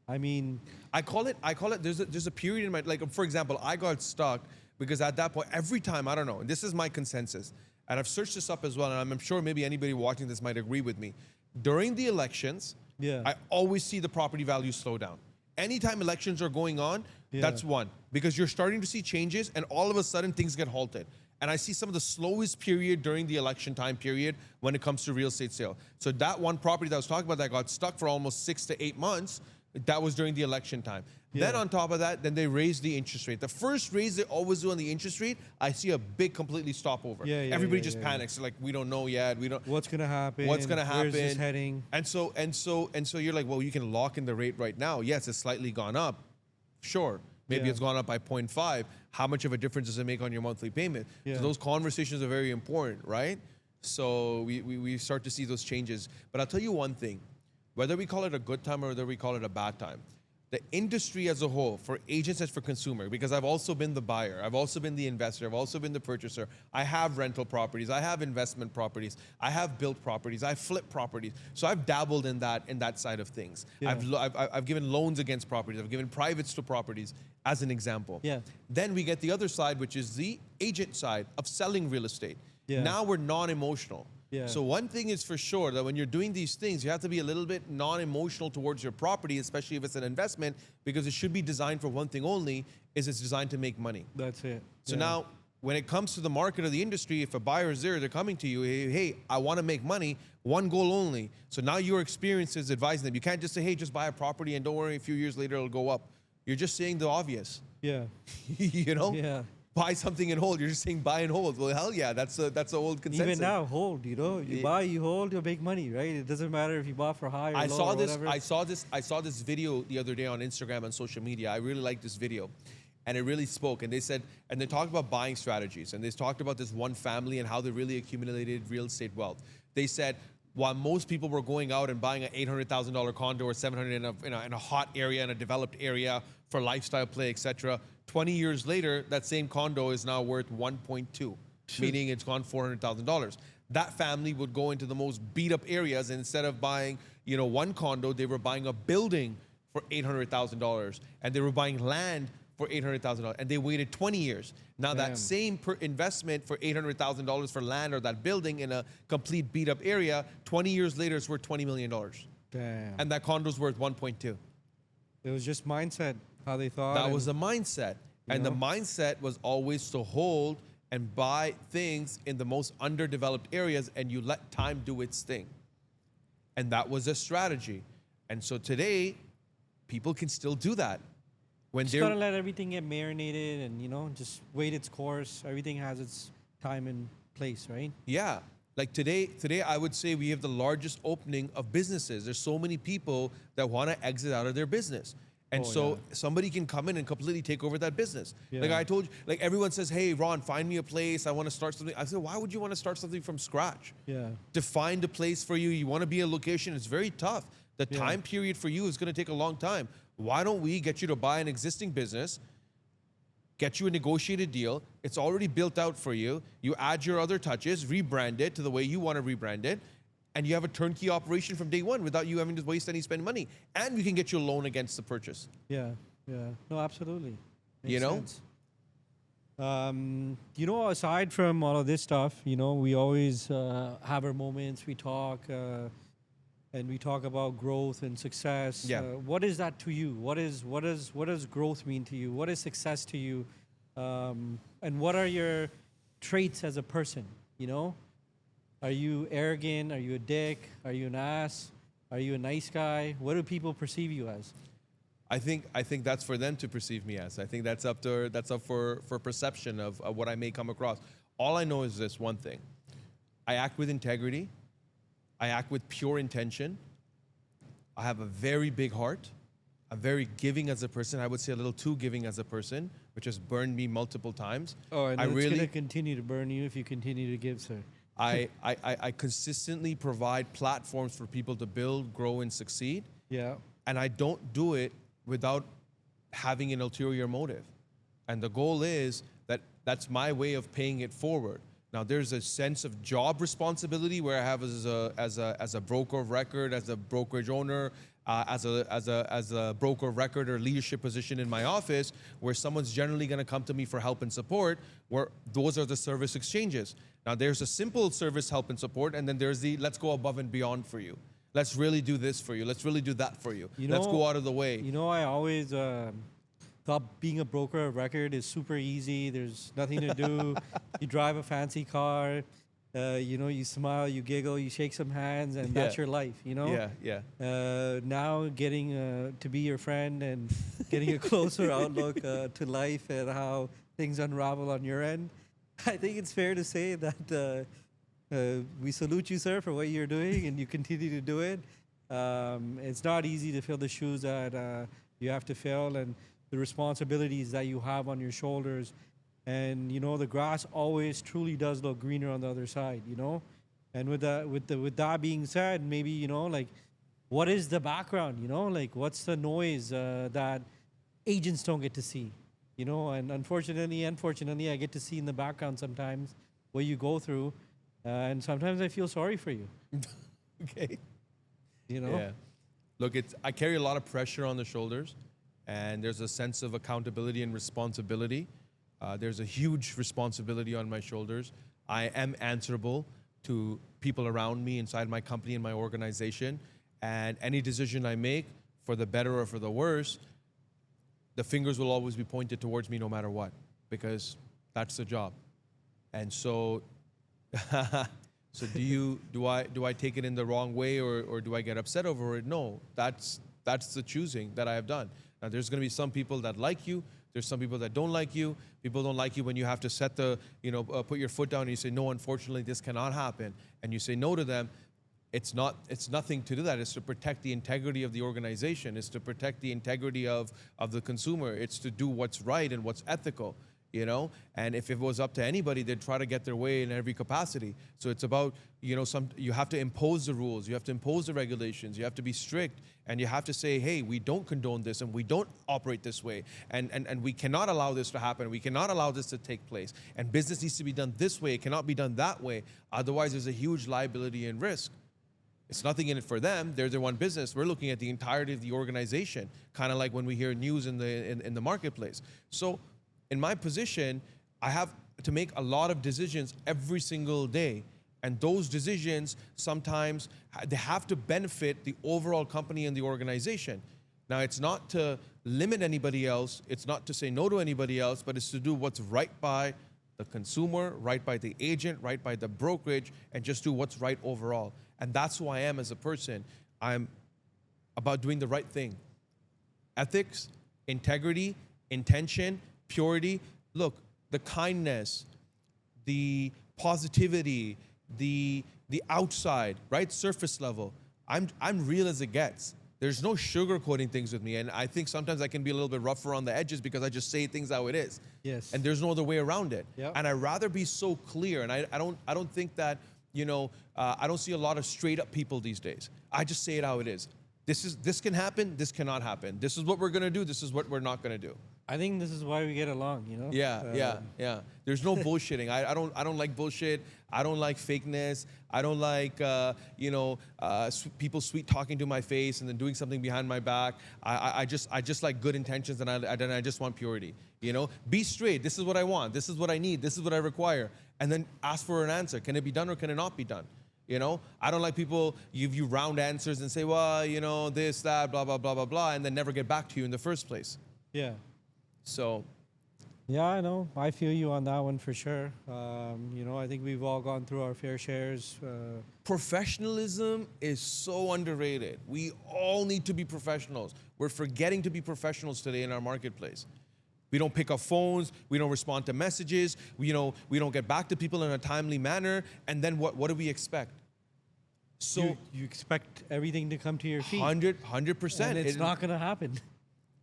I mean, I call it. There's a period in my, like, for example, I got stuck because at that point, every time, I don't know, and this is my consensus, and I've searched this up as well, and I'm sure maybe anybody watching this might agree with me. During the elections, Yeah. I always see the property value slow down. Anytime elections are going on, Yeah. that's one, because you're starting to see changes, and all of a sudden things get halted. And I see some of the slowest period during the election time period when it comes to real estate sale. So that one property that I was talking about that got stuck for almost 6 to 8 months, that was during the election time. Then Yeah. on top of that, then they raised the interest rate. The first raise they always do on the interest rate, I see a big completely stopover. Yeah, yeah, Everybody yeah, just yeah, panics. They're like, we don't know yet. We don't. what's gonna happen? What's gonna happen? Where's this heading? And so you're like, well, you can lock in the rate right now. Yes, it's slightly gone up. Sure. Maybe Yeah. it's gone up by 0.5. How much of a difference does it make on your monthly payment? Yeah. So those conversations are very important, right? So we start to see those changes. But I'll tell you one thing, whether we call it a good time or whether we call it a bad time, the industry as a whole, for agents and for consumer, because I've also been the buyer, I've also been the investor, I've also been the purchaser. I have rental properties, I have investment properties, I have built properties, I flip properties. So I've dabbled in that side of things. Yeah. I've given loans against properties, I've given privates to properties as an example. Yeah. Then we get the other side, which is the agent side of selling real estate. Yeah. Now we're non-emotional. Yeah. So one thing is for sure that when you're doing these things, you have to be a little bit non-emotional towards your property, especially if it's an investment, because it should be designed for one thing only, is it's designed to make money. That's it. So Yeah. now when it comes to the market or the industry, if a buyer is there, they're coming to you, hey, I want to make money, one goal only. So now your experience is advising them. You can't just say, hey, just buy a property and don't worry, a few years later it'll go up. You're just saying the obvious, Yeah. you know? Yeah. Buy something and hold. You're just saying buy and hold. Well, hell yeah, that's a old consensus. Even now, hold. You buy, you hold, you make money, right? It doesn't matter if you bought for high or I low saw or this. whatever. I saw this video the other day on Instagram and social media. I really liked this video, and it really spoke. And they said, and they talked about buying strategies, and they talked about this one family and how they really accumulated real estate wealth. They said, while most people were going out and buying an $800,000 condo or $700 in a hot area, in a developed area for lifestyle play, etc. 20 years later, that same condo is now worth 1.2, meaning it's gone $400,000. That family would go into the most beat up areas, and instead of buying, one condo, they were buying a building for $800,000, and they were buying land for $800,000, and they waited 20 years. Now Damn. that same investment for $800,000 for land or that building in a complete beat up area, 20 years later, it's worth $20 million, Damn. and that condo's worth 1.2. It was just mindset, how they thought. That and- was the mindset. And the know? mindset was always to hold and buy things in the most underdeveloped areas, and you let time do its thing. And that was a strategy. And so today, people can still do that. When Just they're gotta let everything get marinated and, just wait its course. Everything has its time and place, right? Yeah. Like today I would say we have the largest opening of businesses. There's so many people that want to exit out of their business. And Oh, so yeah. somebody can come in and completely take over that business. Like Yeah. I told you, like everyone says, hey, Ron, find me a place. I want to start something. I said, why would you want to start something from scratch? Yeah. To find a place for you, you want to be a location, it's very tough. The Yeah. time period for you is going to take a long time. Why don't we get you to buy an existing business, get you a negotiated deal? It's already built out for you. You add your other touches, rebrand it to the way you want to rebrand it, and you have a turnkey operation from day one without you having to waste any spend money. And we can get you a loan against the purchase. Yeah, yeah. No, absolutely. You Makes know? sense. Aside from all of this stuff, we always have our moments. We talk and we talk about growth and success. Yeah. What is that to you? What does growth mean to you? What is success to you? And what are your traits as a person? Are you arrogant? Are you a dick? Are you an ass? Are you a nice guy? What do people perceive you as? I think that's for them to perceive me as. I think that's up for perception of what I may come across. All I know is this one thing: I act with integrity. I act with pure intention. I have a very big heart. I'm very giving as a person. I would say a little too giving as a person, which has burned me multiple times. Oh, and I it's going to really, continue to burn you if you continue to give, sir. I consistently provide platforms for people to build, grow, and succeed. Yeah. And I don't do it without having an ulterior motive. And the goal is that that's my way of paying it forward. Now, there's a sense of job responsibility where I have as a broker of record, as a brokerage owner, as a broker of record or leadership position in my office, where someone's generally going to come to me for help and support, where those are the service exchanges. Now, there's a simple service help and support, and then there's the let's go above and beyond for you. Let's really do this for you. Let's really do that for you. Let's go out of the way. I always thought being a broker of record is super easy. There's nothing to do. You drive a fancy car. You smile, you giggle, you shake some hands, and that's your life, Yeah. Now getting to be your friend and getting a closer outlook to life and how things unravel on your end. I think it's fair to say that we salute you, sir, for what you're doing, and you continue to do it. It's not easy to fill the shoes that you have to fill, and the responsibilities that you have on your shoulders. And the grass always truly does look greener on the other side. And with that being said, maybe what is the background? What's the noise that agents don't get to see? And unfortunately, I get to see in the background sometimes what you go through, and sometimes I feel sorry for you. Okay. Yeah. Look, I carry a lot of pressure on the shoulders, and there's a sense of accountability and responsibility. There's a huge responsibility on my shoulders. I am answerable to people around me inside my company and my organization. And any decision I make, for the better or for the worse, the fingers will always be pointed towards me no matter what, because that's the job. And so, so do I take it in the wrong way, or do I get upset over it? No, that's the choosing that I have done. Now, there's going to be some people that like you. There's some people that don't like you. People don't like you when you have to set put your foot down and you say, no, unfortunately, this cannot happen. And you say no to them. It's nothing to do that. It's to protect the integrity of the organization. It's to protect the integrity of the consumer. It's to do what's right and what's ethical, And if it was up to anybody, they'd try to get their way in every capacity. So it's about, you have to impose the rules. You have to impose the regulations. You have to be strict. And you have to say, hey, we don't condone this and we don't operate this way. And we cannot allow this to happen. We cannot allow this to take place. And business needs to be done this way. It cannot be done that way. Otherwise, there's a huge liability and risk. It's nothing in it for them. They're their one business. We're looking at the entirety of the organization, kind of like when we hear news in the marketplace. So in my position, I have to make a lot of decisions every single day. And those decisions, sometimes they have to benefit the overall company and the organization. Now, it's not to limit anybody else. It's not to say no to anybody else, but it's to do what's right by the consumer, right by the agent, right by the brokerage, and just do what's right overall. And that's who I am as a person. I'm about doing the right thing. Ethics, integrity, intention, purity. Look, the kindness, the positivity, the outside, right? Surface level. I'm real as it gets. There's no sugarcoating things with me. And I think sometimes I can be a little bit rougher on the edges because I just say things how it is. Yes. And there's no other way around it. Yep. And I'd rather be so clear. And I don't think that, I don't see a lot of straight up people these days. I just say it how it is. This can happen, this cannot happen. This is what we're gonna do, this is what we're not gonna do. I think this is why we get along, you know? Yeah. There's no bullshitting. I don't like bullshit. I don't like fakeness. I don't like people sweet talking to my face and then doing something behind my back. I just like good intentions, and I just want purity. You know, be straight. This is what I want. This is what I need. This is what I require. And then ask for an answer. Can it be done or can it not be done? You know, I don't like people give you round answers and say, well, you know, this, that, blah, blah, blah, blah, blah, and then never get back to you in the first place. Yeah. So, Yeah, I know. I feel you on that one for sure. You know, I think we've all gone through our fair shares. professionalism is so underrated. We all need to be professionals. We're forgetting to be professionals today in our marketplace. We don't pick up phones. We don't respond to messages. We don't get back to people in a timely manner. And then what do we expect? So You expect everything to come to your feet. 100%. And it's not going to happen.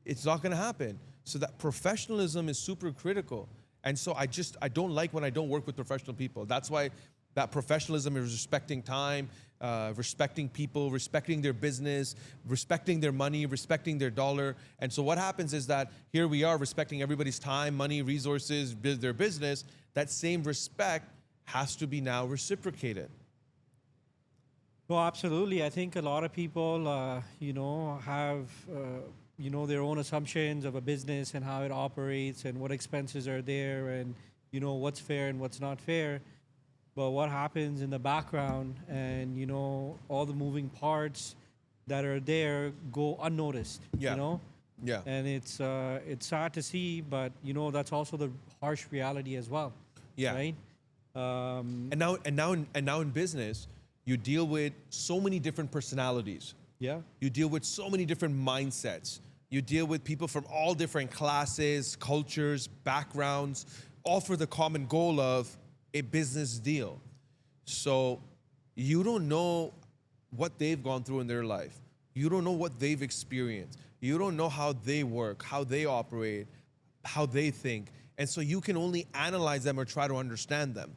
It's not going to happen. So that professionalism is super critical. And so I don't like when I don't work with professional people. That's why that professionalism is respecting time, respecting people, respecting their business, respecting their money, respecting their dollar. And so what happens is that here we are respecting everybody's time, money, resources, their business. That same respect has to be now reciprocated. Well, absolutely. I think a lot of people, have, their own assumptions of a business and how it operates and what expenses are there and, what's fair and what's not fair. But what happens in the background and, all the moving parts that are there go unnoticed, Yeah. Yeah. And it's sad to see, but, that's also the harsh reality as well. Yeah. Right? And now in business, you deal with so many different personalities. Yeah. You deal with so many different mindsets. You deal with people from all different classes, cultures, backgrounds, all for the common goal of a business deal. So you don't know what they've gone through in their life. You don't know what they've experienced. You don't know how they work, how they operate, how they think. And so you can only analyze them or try to understand them.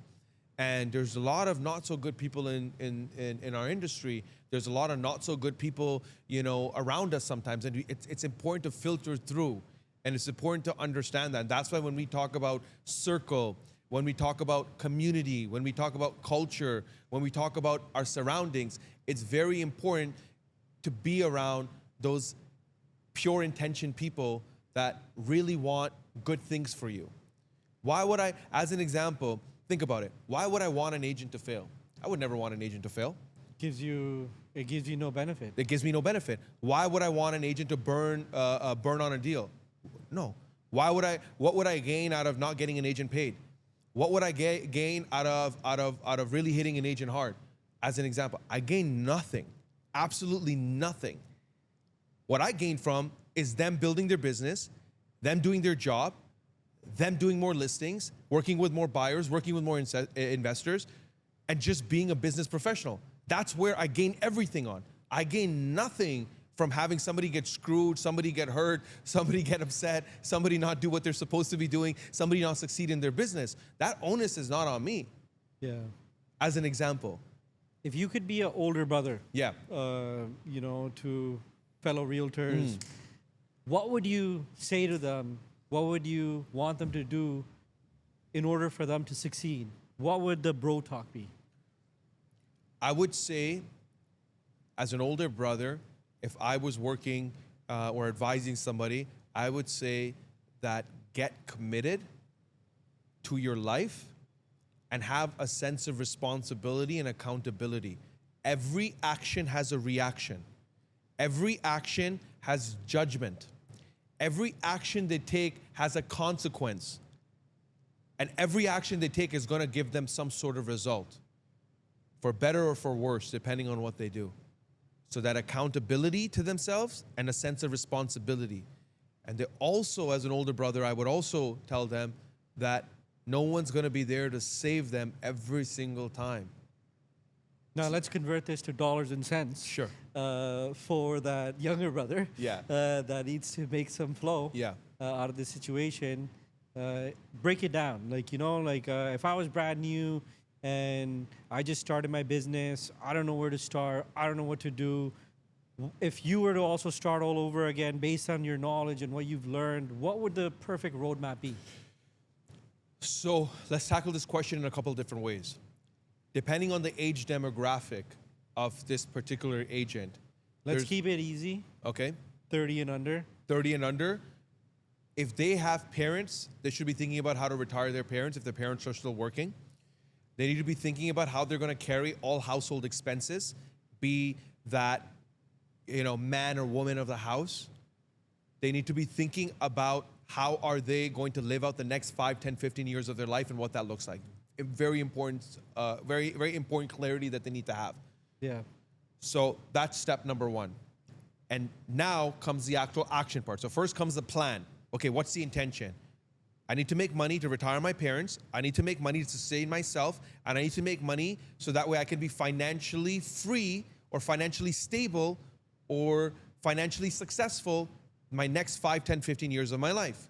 And there's a lot of not so good people in our industry. There's a lot of not so good people, around us sometimes. And it's important to filter through. And it's important to understand that. That's why when we talk about circle, when we talk about community, when we talk about culture, when we talk about our surroundings, it's very important to be around those pure intention people that really want good things for you. Why would I, as an example, think about it. Why would I want an agent to fail? I would never want an agent to fail. It gives you no benefit. It gives me no benefit. Why would I want an agent to burn on a deal? No. What would I gain out of not getting an agent paid? What would I gain out of really hitting an agent hard? As an example, I gain nothing. Absolutely nothing. What I gain from is them building their business, them doing their job, them doing more listings, working with more buyers, working with more investors, and just being a business professional. That's where I gain everything on. I gain nothing from having somebody get screwed, somebody get hurt, somebody get upset, somebody not do what they're supposed to be doing, somebody not succeed in their business. That onus is not on me. Yeah. As an example. If you could be an older brother, Yeah. To fellow realtors, what would you say to them? What would you want them to do in order for them to succeed? What would the bro talk be? I would say, as an older brother, if I was working or advising somebody, I would say that get committed to your life and have a sense of responsibility and accountability. Every action has a reaction. Every action has judgment. Every action they take has a consequence. And every action they take is going to give them some sort of result, for better or for worse, depending on what they do. So that accountability to themselves and a sense of responsibility. And they also, as an older brother, I would also tell them that no one's going to be there to save them every single time. Now let's convert this to dollars and cents. Sure. For that younger brother. Yeah. That needs to make some flow. Yeah. Out of this situation. Break it down. If I was brand new and I just started my business, I don't know where to start. I don't know what to do. If you were to also start all over again based on your knowledge and what you've learned, what would the perfect roadmap be? So let's tackle this question in a couple of different ways. Depending on the age demographic of this particular agent. Let's there's- keep it easy. Okay, 30 and under. 30 and under. If they have parents, they should be thinking about how to retire their parents if their parents are still working. They need to be thinking about how they're going to carry all household expenses, be that, man or woman of the house. They need to be thinking about how are they going to live out the next 5, 10, 15 years of their life and what that looks like. Very important, very, very important clarity that they need to have. Yeah. So that's step number one. And now comes the actual action part. So first comes the plan. Okay, what's the intention? I need to make money to retire my parents. I need to make money to sustain myself. And I need to make money so that way I can be financially free or financially stable or financially successful my next 5, 10, 15 years of my life.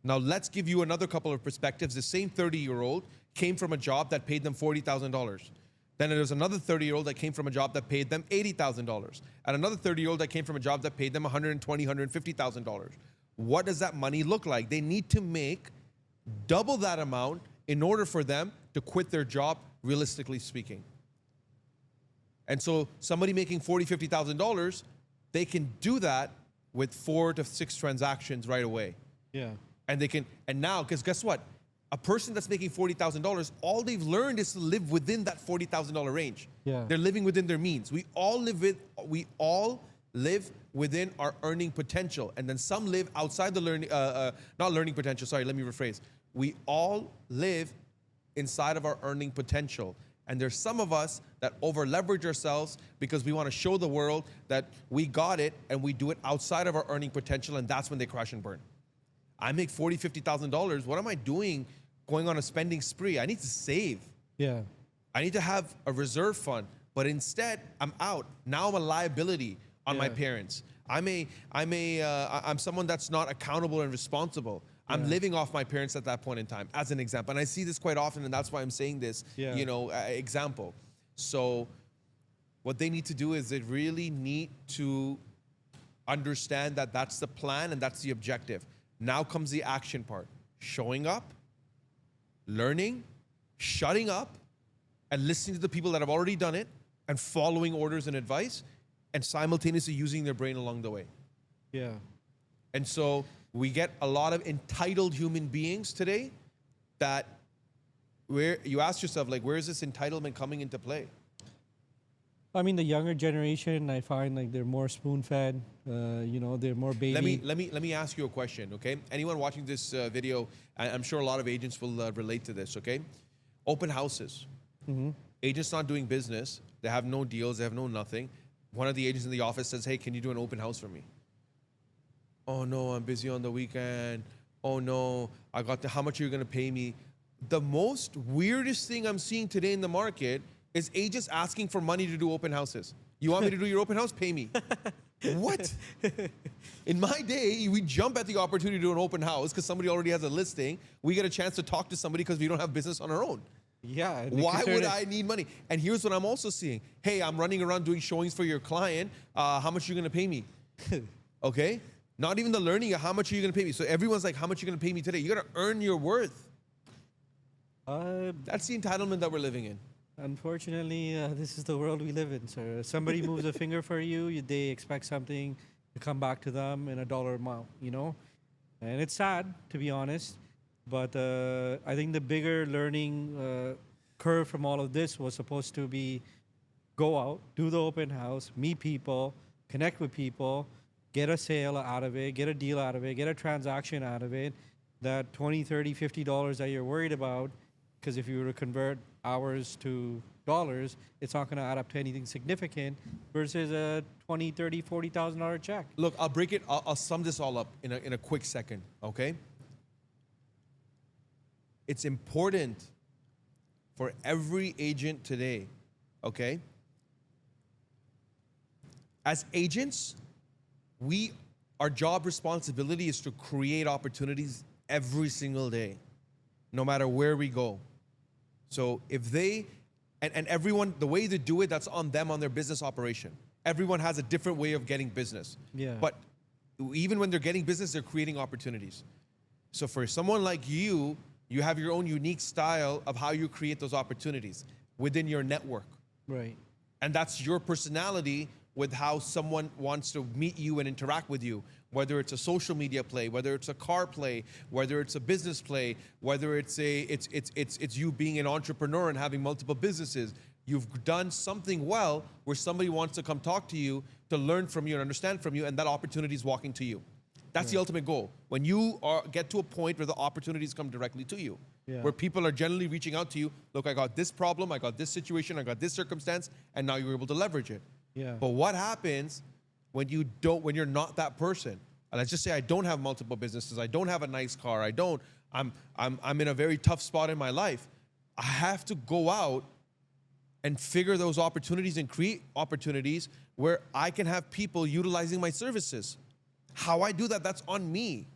Now let's give you another couple of perspectives. The same 30-year-old came from a job that paid them $40,000. Then there was another 30-year-old that came from a job that paid them $80,000. And another 30-year-old that came from a job that paid them $120,000, $150,000. What does that money look like? They need to make double that amount in order for them to quit their job, realistically speaking. And so somebody making $40,000, $50,000, they can do that with 4 to 6 transactions right away. Yeah. And they can, and now, because guess what? A person that's making $40,000, all they've learned is to live within that $40,000 range. Yeah. They're living within their means. We all live within our earning potential. And then some live outside the not learning potential, sorry, let me rephrase. We all live inside of our earning potential. And there's some of us that over leverage ourselves because we want to show the world that we got it and we do it outside of our earning potential, and that's when they crash and burn. I make $40,000, $50,000. What am I doing going on a spending spree? I need to save. Yeah. I need to have a reserve fund, but instead I'm out. Now I'm a liability on my parents. I'm someone that's not accountable and responsible. I'm living off my parents at that point in time, as an example. And I see this quite often, and that's why I'm saying this, example. So what they need to do is they really need to understand that that's the plan and that's the objective. Now comes the action part. Showing up, learning, shutting up, and listening to the people that have already done it and following orders and advice and simultaneously using their brain along the way. Yeah. And so we get a lot of entitled human beings today that where you ask yourself, like, where is this entitlement coming into play? I mean, the younger generation, I find like they're more spoon-fed. They're more baby. Let me ask you a question, okay? Anyone watching this video, I'm sure a lot of agents will relate to this, okay? Open houses. Mm-hmm. Agents not doing business. They have no deals. They have no nothing. One of the agents in the office says, hey, can you do an open house for me? Oh no, I'm busy on the weekend. Oh no, how much are you gonna pay me? The most weirdest thing I'm seeing today in the market is agents asking for money to do open houses. You want me to do your open house? Pay me. What? In my day, we jump at the opportunity to do an open house because somebody already has a listing. We get a chance to talk to somebody because we don't have business on our own. Yeah. Why would I need money? And here's what I'm also seeing. Hey, I'm running around doing showings for your client. How much are you gonna pay me? Okay? Not even the learning of how much are you going to pay me. So everyone's like, how much are you going to pay me today? You got to earn your worth. That's the entitlement that we're living in. Unfortunately, this is the world we live in, sir. Somebody moves a finger for you, they expect something to come back to them in a dollar amount, And it's sad, to be honest. But I think the bigger learning curve from all of this was supposed to be go out, do the open house, meet people, connect with people, get a sale out of it, get a deal out of it, get a transaction out of it, that $20, $30, $50 that you're worried about, because if you were to convert hours to dollars, it's not going to add up to anything significant versus a $20, $30, $40,000 check. Look, I'll sum this all up in a quick second, okay? It's important for every agent today, okay? As agents, our job responsibility is to create opportunities every single day, no matter where we go. So if they, and everyone, the way they do it, that's on them, on their business operation. Everyone has a different way of getting business. Yeah. But even when they're getting business, they're creating opportunities. So for someone like you have your own unique style of how you create those opportunities within your network. Right. And that's your personality with how someone wants to meet you and interact with you, whether it's a social media play, whether it's a car play, whether it's a business play, whether it's it's you being an entrepreneur and having multiple businesses. You've done something well where somebody wants to come talk to you to learn from you and understand from you, and that opportunity is walking to you. That's the ultimate goal. When you get to a point where the opportunities come directly to you, where people are generally reaching out to you, look, I got this problem, I got this situation, I got this circumstance, and now you're able to leverage it. Yeah. But what happens when when you're not that person? And let's just say I don't have multiple businesses, I don't have a nice car, I'm in a very tough spot in my life. I have to go out and figure those opportunities and create opportunities where I can have people utilizing my services. How I do that, that's on me.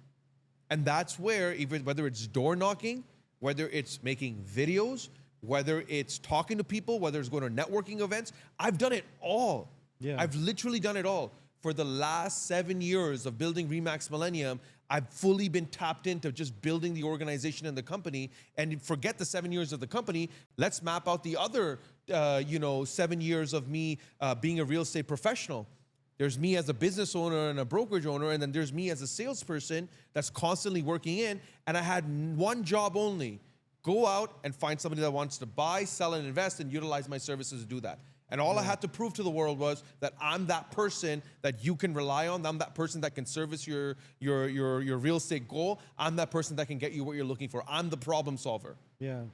And that's where, even whether it's door knocking, whether it's making videos, whether it's talking to people, whether it's going to networking events, I've done it all. Yeah. I've literally done it all. For the last 7 years of building Remax Millennium, I've fully been tapped into just building the organization and the company. And forget the 7 years of the company. Let's map out the other, 7 years of me being a real estate professional. There's me as a business owner and a brokerage owner, and then there's me as a salesperson that's constantly working in. And I had one job only: go out and find somebody that wants to buy, sell, and invest, and utilize my services to do that. And all I had to prove to the world was that I'm that person that you can rely on. I'm that person that can service your real estate goal. I'm that person that can get you what you're looking for. I'm the problem solver. Yeah.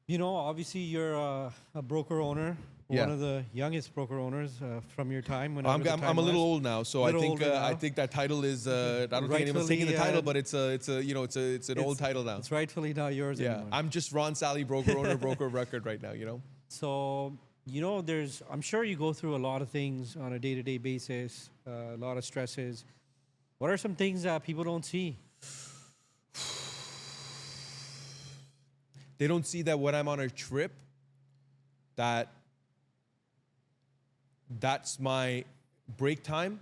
You know, obviously you're a broker owner, Yeah. one of the youngest broker owners from your time. I'm a little old now, so I think I think that title is I don't think anyone's taking the title, but it's an old title now. It's rightfully not yours Yeah, anymore. I'm just Ron Sally, broker owner, broker of record right now. So, I'm sure you go through a lot of things on a day-to-day basis, a lot of stresses. What are some things that people don't see? They don't see that when I'm on a trip, that's my break time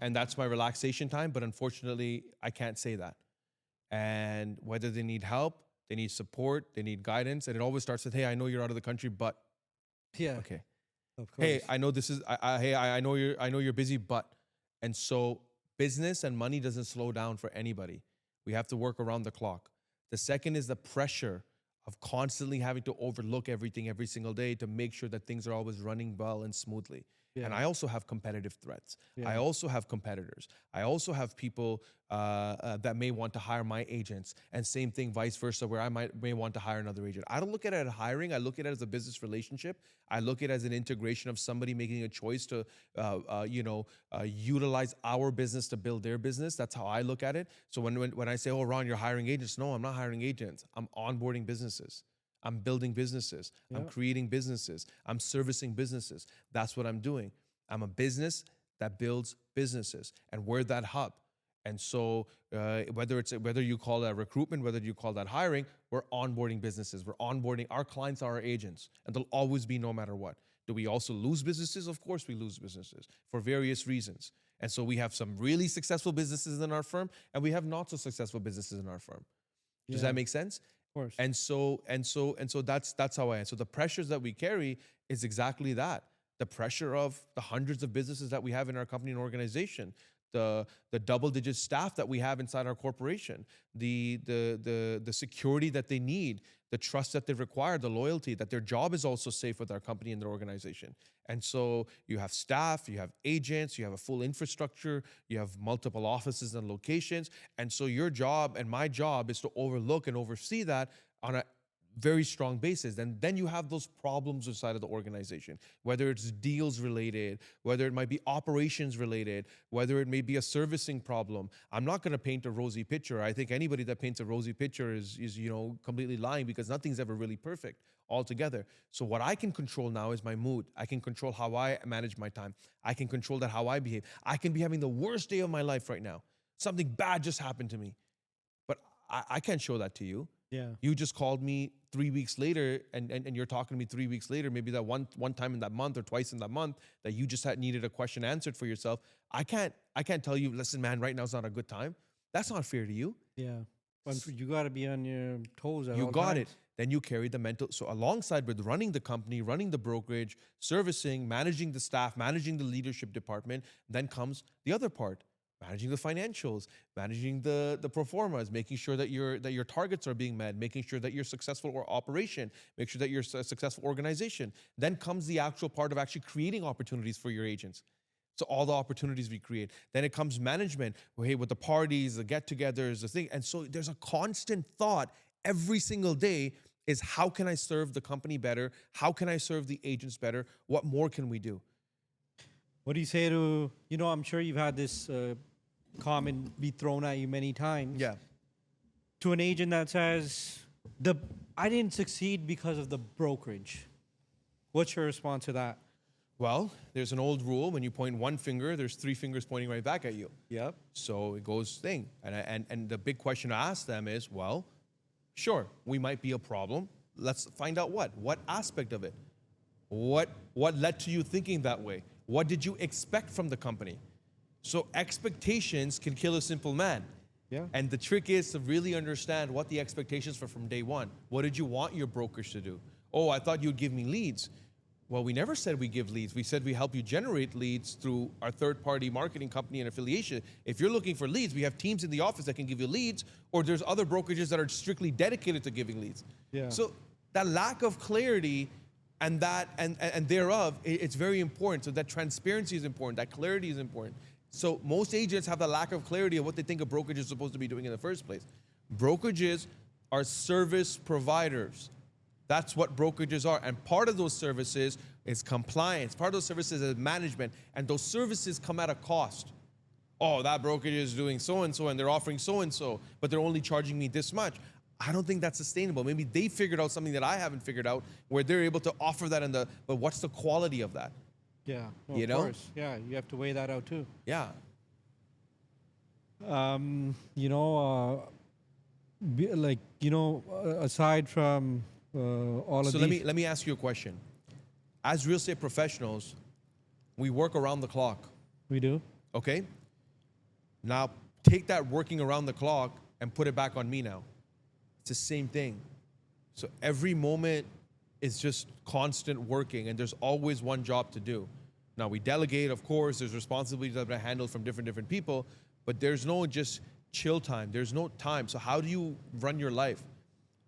and that's my relaxation time. But unfortunately, I can't say that. And whether they need help, they need support, they need guidance, and it always starts with, "Hey, I know you're out of the country, but Yeah. okay. Of course. Hey, I know this is. Hey, I know you're busy, but." And so business and money doesn't slow down for anybody. We have to work around the clock. The second is the pressure of constantly having to overlook everything every single day to make sure that things are always running well and smoothly. Yeah. And I also have competitive threats. Yeah. I also have competitors. I also have people that may want to hire my agents, and same thing vice versa, where I may want to hire another agent. I don't look at it as hiring. I look at it as a business relationship. I look at it as an integration of somebody making a choice to utilize our business to build their business. That's how I look at it. So when I say, "Oh, Ron, you're hiring agents," no, I'm not hiring agents. I'm onboarding businesses. I'm building businesses. Yeah. I'm creating businesses. I'm servicing businesses. That's what I'm doing. I'm a business that builds businesses, and we're that hub. And so whether you call that recruitment, whether you call that hiring, we're onboarding businesses. We're onboarding. Our clients are our agents, and they'll always be no matter what. Do we also lose businesses? Of course we lose businesses for various reasons. And so we have some really successful businesses in our firm, and we have not so successful businesses in our firm. Does Yeah. that make sense? Of course. And so that's how I am. So the pressures that we carry is exactly that. The pressure of the hundreds of businesses that we have in our company and organization, the double-digit staff that we have inside our corporation, the security that they need, the trust that they require, the loyalty, that their job is also safe with our company and their organization. And so you have staff, you have agents, you have a full infrastructure, you have multiple offices and locations. And so your job and my job is to overlook and oversee that on a very strong basis. And then you have those problems inside of the organization, whether it's deals related, whether it might be operations related, whether it may be a servicing problem. I'm not going to paint a rosy picture. I think anybody that paints a rosy picture is completely lying, because nothing's ever really perfect altogether. So what I can control now is my mood. I can control how I manage my time. I can control that how I behave. I can be having the worst day of my life right now. Something bad just happened to me. But I can't show that to you. Yeah. You just called me 3 weeks later, and you're talking to me 3 weeks later, maybe that one time in that month or twice in that month that you just had needed a question answered for yourself. I can't tell you, listen, man, right now is not a good time. That's not fair to you. Yeah. You got to be on your toes at You all got it. times. Then you carry the mental. So alongside with running the company, running the brokerage, servicing, managing the staff, managing the leadership department, then comes the other part, managing the financials, managing the pro formas, making sure that your targets are being met, making sure that you're successful or operation, make sure that you're a successful organization. Then comes the actual part of actually creating opportunities for your agents. So all the opportunities we create. Then it comes management, hey, with the parties, the get-togethers, the thing. And so there's a constant thought every single day is how can I serve the company better? How can I serve the agents better? What more can we do? What do you say to, I'm sure you've had this comment be thrown at you many times. Yeah. To an agent that says, I didn't succeed because of the brokerage. What's your response to that? Well, there's an old rule. When you point one finger, there's three fingers pointing right back at you. Yep. So it goes thing. And the big question to ask them is, well, sure, we might be a problem. Let's find out what aspect of it. What led to you thinking that way? What did you expect from the company? So expectations can kill a simple man. Yeah. And the trick is to really understand what the expectations were from day one. What did you want your brokerage to do? Oh, I thought you'd give me leads. Well, we never said we give leads. We said we help you generate leads through our third-party marketing company and affiliation. If you're looking for leads, we have teams in the office that can give you leads, or there's other brokerages that are strictly dedicated to giving leads. Yeah. So that lack of clarity and thereof, it's very important. So that transparency is important. That clarity is important. So most agents have the lack of clarity of what they think a brokerage is supposed to be doing in the first place. Brokerages are service providers. That's what brokerages are. And part of those services is compliance. Part of those services is management. And those services come at a cost. Oh, that brokerage is doing so-and-so and they're offering so-and-so, but they're only charging me this much. I don't think that's sustainable. Maybe they figured out something that I haven't figured out where they're able to offer that but what's the quality of that? Yeah. Well, You of know? course. Yeah. You have to weigh that out too. Yeah. Aside from all of So these. let me ask you a question. As real estate professionals, we work around the clock. We do? Okay? Now, take that working around the clock and put it back on me now. It's the same thing. So every moment is just constant working, and there's always one job to do. Now, we delegate, of course, there's responsibilities that are handled from different people, but there's no just chill time. There's no time. So how do you run your life?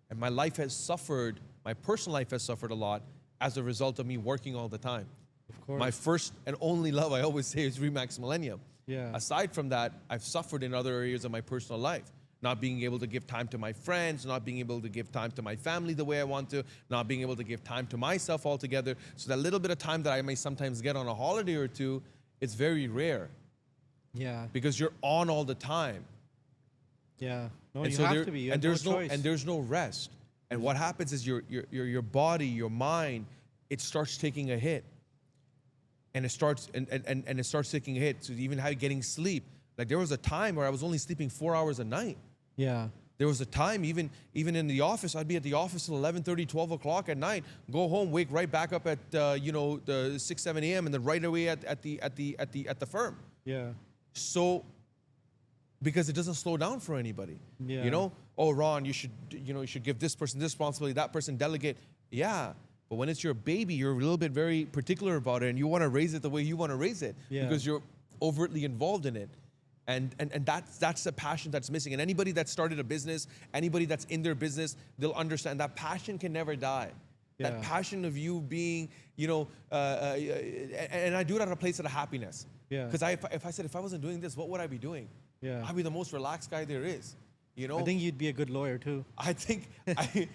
And my life has suffered, my personal life has suffered a lot as a result of me working all the time. Of course. My first and only love, I always say, is Remax Millennium. Yeah. Aside from that, I've suffered in other areas of my personal life. Not being able to give time to my friends, not being able to give time to my family the way I want to, not being able to give time to myself altogether. So that little bit of time that I may sometimes get on a holiday or two, it's very rare Yeah. because you're on all the time. Yeah. No, And you so have to be. You have no choice. there's no rest. And what happens is your body, your mind, it starts taking a hit. And it starts taking a hit. So even how getting sleep. Like there was a time where I was only sleeping 4 hours a night. Yeah. There was a time, even in the office, I'd be at the office till 11:30, 12 o'clock at night. Go home, wake right back up at the 6, 7 a.m. and then right away at the firm. Yeah. So because it doesn't slow down for anybody. Yeah. You know, oh Ron, you should give this person this responsibility, that person delegate. Yeah. But when it's your baby, you're a little bit very particular about it and you want to raise it the way you want to raise it because you're overtly involved in it. And that's the passion that's missing. And anybody that started a business, anybody that's in their business, they'll understand that passion can never die. Yeah. That passion of you being, and I do it out of a place of happiness. Yeah. Because if I wasn't doing this, what would I be doing? Yeah. I'd be the most relaxed guy there is. You know? I think you'd be a good lawyer too. I think I'd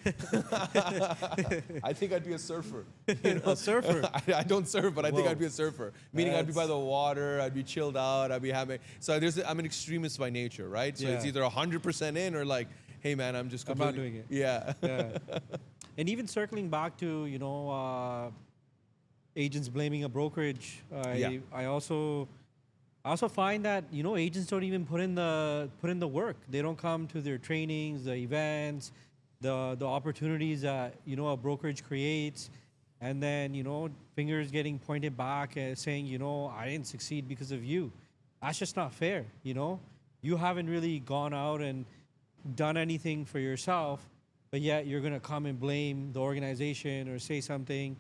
be a surfer. You know? A surfer? I don't surf, but I think Whoa. I'd be a surfer. Meaning I'd be by the water, I'd be chilled out, I'd be having. So I'm an extremist by nature, right? So it's Yeah. either 100% in or like, hey man, I'm just I'm not completely. doing it. Yeah. Yeah. And even circling back to agents blaming a brokerage, I also find that agents don't even put in the work. They don't come to their trainings, the events. the opportunities that a brokerage creates, and then fingers getting pointed back and saying I didn't succeed because of you. That's just not fair. You haven't really gone out and done anything for yourself, but yet you're gonna come and blame the organization or say something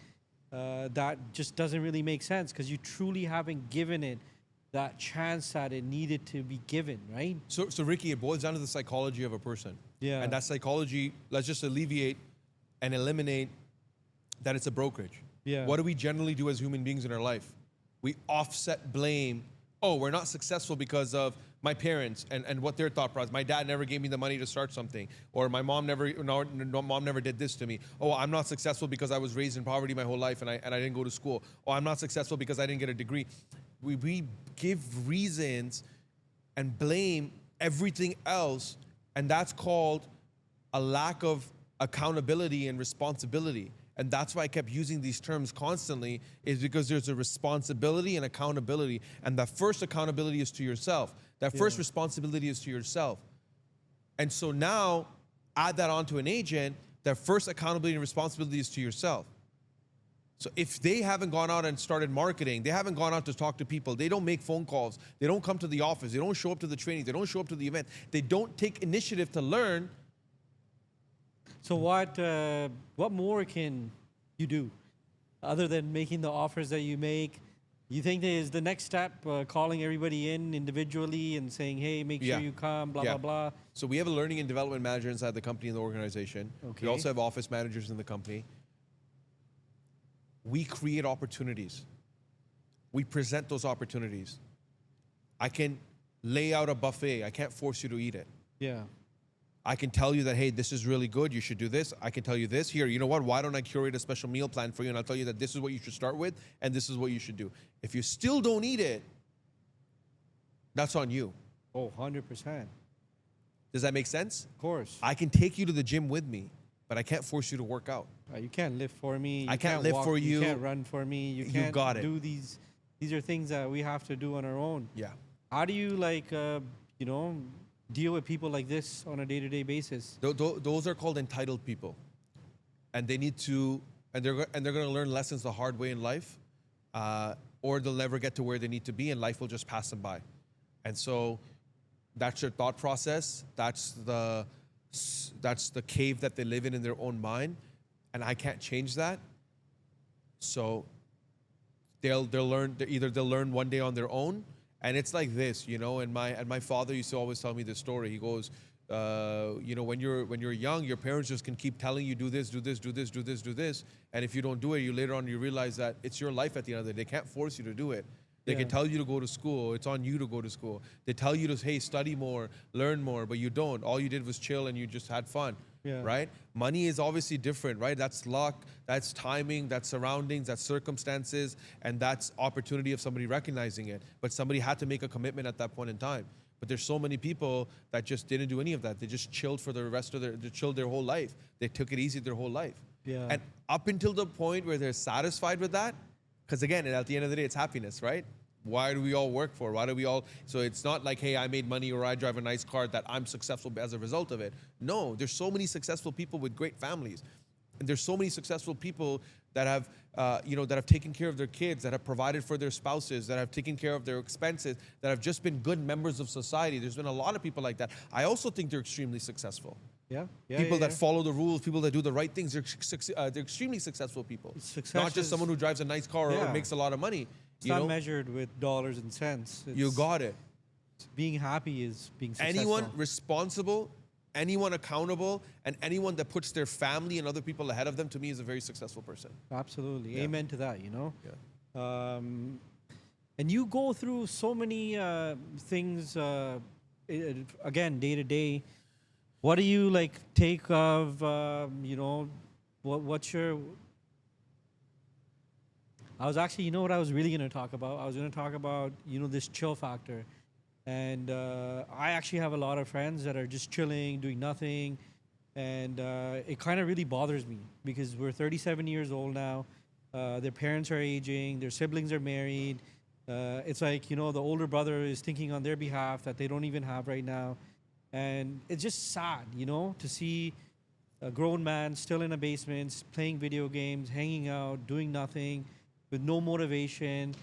that just doesn't really make sense because you truly haven't given it that chance that it needed to be given, right? So Ricky, it boils down to the psychology of a person. Yeah. And that psychology, let's just alleviate and eliminate that it's a brokerage. Yeah. What do we generally do as human beings in our life? We offset blame. Oh, we're not successful because of my parents and what their thought process. My dad never gave me the money to start something, or my mom never, no, mom never did this to me. Oh, I'm not successful because I was raised in poverty my whole life and I didn't go to school. Oh, I'm not successful because I didn't get a degree. We give reasons and blame everything else, and that's called a lack of accountability and responsibility. And that's why I kept using these terms constantly, is because there's a responsibility and accountability. And the first accountability is to yourself. That first responsibility is to yourself. And so now, add that onto an agent, that first accountability and responsibility is to yourself. So if they haven't gone out and started marketing, they haven't gone out to talk to people, they don't make phone calls, they don't come to the office, they don't show up to the training, they don't show up to the event, they don't take initiative to learn. So what more can you do other than making the offers that you make? You think that is the next step calling everybody in individually and saying, hey, make sure you come, blah, blah, blah? So we have a learning and development manager inside the company and the organization. Okay. We also have office managers in the company. We create opportunities. We present those opportunities. I can lay out a buffet. I can't force you to eat it. Yeah. I can tell you that, hey, this is really good. You should do this. I can tell you this. Here, you know what? Why don't I curate a special meal plan for you? And I'll tell you that this is what you should start with, and this is what you should do. If you still don't eat it, that's on you. Oh, 100%. Does that make sense? Of course. I can take you to the gym with me, but I can't force you to work out. You can't live for me. I can't live walk, for you. You can't run for me. You can't got it. do these. These are things that we have to do on our own. Yeah. How do you deal with people like this on a day-to-day basis? Those are called entitled people, and they need to, and they're going to learn lessons the hard way in life, or they'll never get to where they need to be, and life will just pass them by. And so, that's their thought process. That's the cave that they live in their own mind, and I can't change that. So, they'll learn. They'll learn one day on their own. And it's like this, and my father used to always tell me this story. He goes, when you're young, your parents just can keep telling you do this, do this, do this, do this, do this. And if you don't do it, later on you realize that it's your life at the end of the day. They can't force you to do it. They can tell you to go to school. It's on you to go to school. They tell you to, hey, study more, learn more, but you don't. All you did was chill and you just had fun. Yeah. Right? Money is obviously different, right? That's luck, that's timing, that's surroundings, that's circumstances, and that's opportunity of somebody recognizing it. But somebody had to make a commitment at that point in time. But there's so many people that just didn't do any of that. They just chilled for the rest of they chilled their whole life. They took it easy their whole life. Yeah. And up until the point where they're satisfied with that, because again, at the end of the day, it's happiness, right? Why do we all work for? Why do we all? So it's not like, hey, I made money or I drive a nice car that I'm successful as a result of it. No, there's so many successful people with great families. And there's so many successful people that have, that have taken care of their kids, that have provided for their spouses, that have taken care of their expenses, that have just been good members of society. There's been a lot of people like that. I also think they're extremely successful. Yeah. People that follow the rules, people that do the right things, they're extremely successful people. Not just someone who drives a nice car or makes a lot of money. It's not measured with dollars and cents. You got it. Being happy is being successful. Anyone responsible, anyone accountable, and anyone that puts their family and other people ahead of them, to me, is a very successful person. Absolutely. Yeah. Amen to that, Yeah. And you go through so many things, again, day to day. What do you take of, what's your... I was actually, what I was really going to talk about? I was going to talk about, this chill factor. And I actually have a lot of friends that are just chilling, doing nothing. And it kind of really bothers me because we're 37 years old now. Their parents are aging. Their siblings are married. It's like, the older brother is thinking on their behalf that they don't even have right now. And it's just sad, to see a grown man still in a basement, playing video games, hanging out, doing nothing, with no motivation.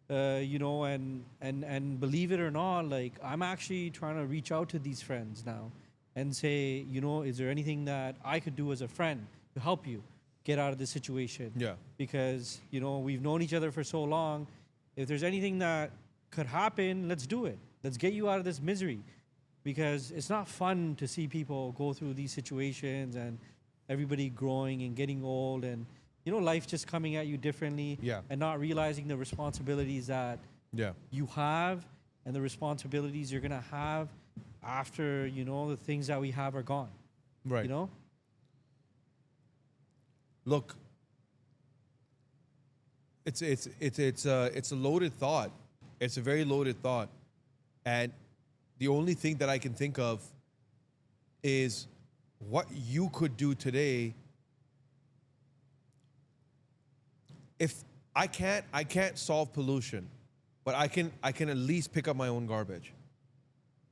And believe it or not, like I'm actually trying to reach out to these friends now, and say, is there anything that I could do as a friend to help you get out of this situation? Yeah. Because we've known each other for so long. If there's anything that could happen, let's do it. Let's get you out of this misery, because it's not fun to see people go through these situations and everybody growing and getting old, and life just coming at you differently, Yeah. and not realizing the responsibilities that Yeah. you have and the responsibilities you're going to have after the things that we have are gone. Right. you know Look, it's a loaded thought. It's a very loaded thought, and the only thing that I can think of is what you could do today. If I can't solve pollution, but I can at least pick up my own garbage,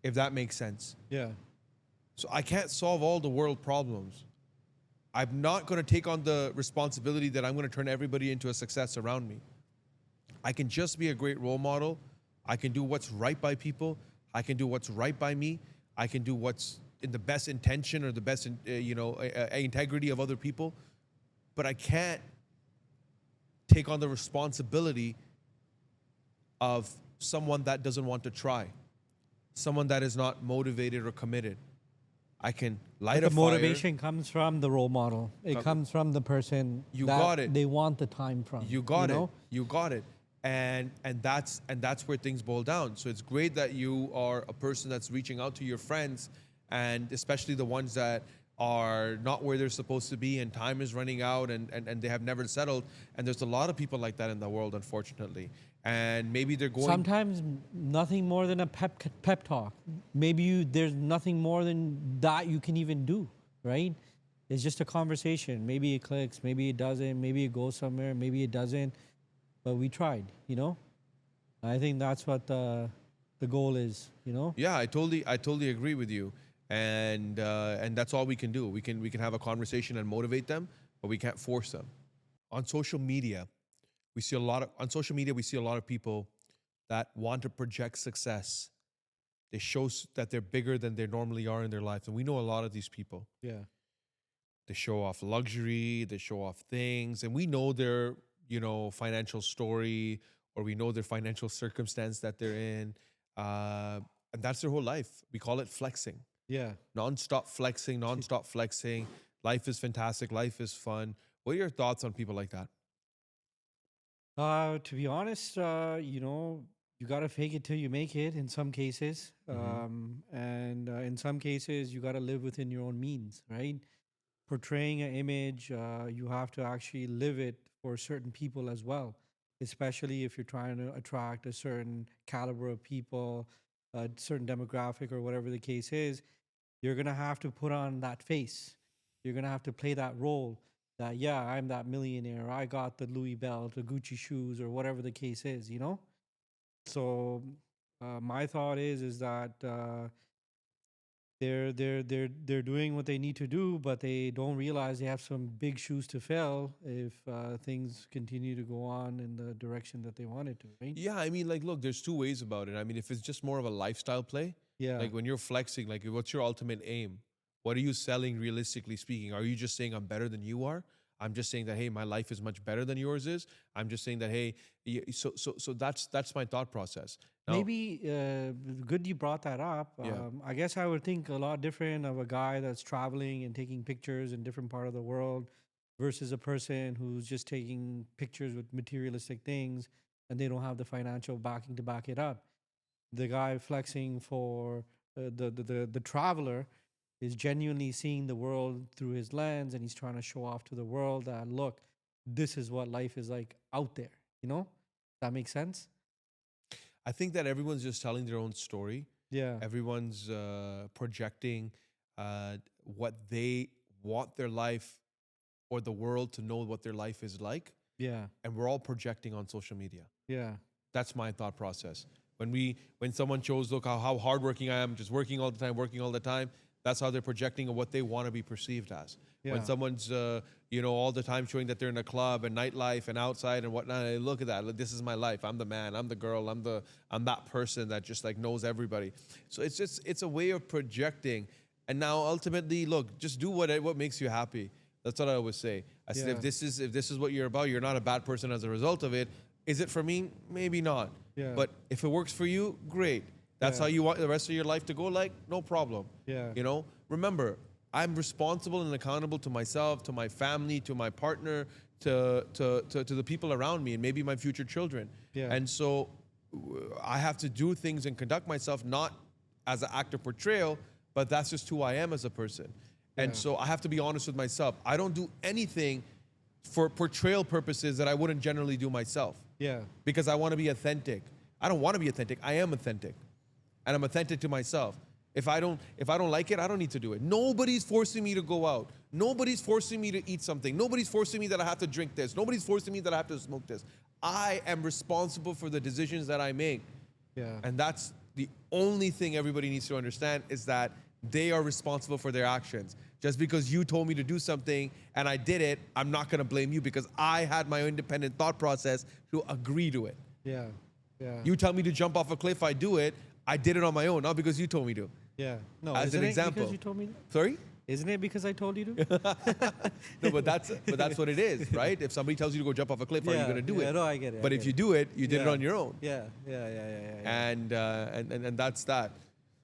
if that makes sense. yeah So I can't solve all the world problems. I'm not going to take on the responsibility that I'm going to turn everybody into a success around me. I can just be a great role model. I can do what's right by people. I can do what's right by me. I can do what's in the best intention or the best, integrity of other people. But I can't take on the responsibility of someone that doesn't want to try, someone that is not motivated or committed. I can light the a fire. motivation comes from the role model. It comes from the person You that got it. they want the time from. You got know? it. You got it. And that's where things boil down. So it's great that you are a person that's reaching out to your friends, and especially the ones that are not where they're supposed to be, and time is running out, and they have never settled. And there's a lot of people like that in the world, unfortunately. And maybe they're going. Sometimes nothing more than a pep talk. Maybe there's nothing more than that you can even do, right? It's just a conversation. Maybe it clicks, maybe it doesn't, maybe it goes somewhere, maybe it doesn't. But we tried. I think that's what the goal is. Yeah, I totally agree with you, and that's all we can do. We can have a conversation and motivate them, but we can't force them. On social media, we see a lot of people that want to project success. They show that they're bigger than they normally are in their lives, and we know a lot of these people. Yeah. They show off luxury, they show off things, and we know their financial story, or we know their financial circumstance that they're in, and that's their whole life. We call it flexing. Yeah. Nonstop flexing, nonstop flexing. Life is fantastic. Life is fun. What are your thoughts on people like that? To be honest, you gotta fake it till you make it. In some cases, and in some cases, you gotta live within your own means, right? Portraying an image, you have to actually live it for certain people as well. Especially if you're trying to attract a certain caliber of people, a certain demographic, or whatever the case is, you're gonna have to put on that face. You're gonna have to play that role. That, yeah, I'm that millionaire. I got the Louis belt, the Gucci shoes, or whatever the case is. So my thought is that they're doing what they need to do, but they don't realize they have some big shoes to fill if things continue to go on in the direction that they want it to, right? Yeah, I mean, like, look, there's two ways about it. I mean, if it's just more of a lifestyle play, Yeah. like when you're flexing, like, what's your ultimate aim? What are you selling, realistically speaking? Are you just saying I'm better than you are? I'm just saying that, hey, my life is much better than yours is. I'm just saying that, hey, so that's my thought process. Now, Maybe good you brought that up. Yeah. I guess I would think a lot different of a guy that's traveling and taking pictures in different part of the world versus a person who's just taking pictures with materialistic things and they don't have the financial backing to back it up. The guy flexing for the traveler is genuinely seeing the world through his lens, and he's trying to show off to the world that, look, this is what life is like out there. That makes sense. I think that everyone's just telling their own story. Yeah. Everyone's projecting what they want their life or the world to know what their life is like. Yeah. And we're all projecting on social media. Yeah. That's my thought process. When someone shows, look how hardworking I am, just working all the time, That's how they're projecting what they want to be perceived as. Yeah. When someone's, all the time showing that they're in a club and nightlife and outside and whatnot, hey, look at that. Look, this is my life. I'm the man. I'm the girl. I'm that person that just like knows everybody. So it's a way of projecting. And now ultimately, look, just do what makes you happy. That's what I always say. I said, Yeah. if this is what you're about, you're not a bad person as a result of it. Is it for me? Maybe not. Yeah. But if it works for you, great. That's Yeah. how you want the rest of your life to go. Like, no problem. Yeah. Remember, I'm responsible and accountable to myself, to my family, to my partner, to the people around me, and maybe my future children. Yeah. And so I have to do things and conduct myself not as an act of portrayal, but that's just who I am as a person. And Yeah. so I have to be honest with myself. I don't do anything for portrayal purposes that I wouldn't generally do myself, Yeah. because I want to be authentic. I don't want to be authentic. I am authentic. And I'm authentic to myself. If I don't like it, I don't need to do it. Nobody's forcing me to go out. Nobody's forcing me to eat something. Nobody's forcing me that I have to drink this. Nobody's forcing me that I have to smoke this. I am responsible for the decisions that I make. Yeah. And that's the only thing everybody needs to understand, is that they are responsible for their actions. Just because you told me to do something and I did it, I'm not going to blame you, because I had my own independent thought process to agree to it. Yeah. Yeah. You tell me to jump off a cliff, I do it. I did it on my own, not because you told me to. Yeah. No, As isn't an it example. because you told me? Sorry? Isn't it because I told you to? No, but that's what it is, right? If somebody tells you to go jump off a cliff, are you going to do yeah, it? No, I get it. But I if get you it. do it, you did it Yeah. on your own. Yeah. And that's that.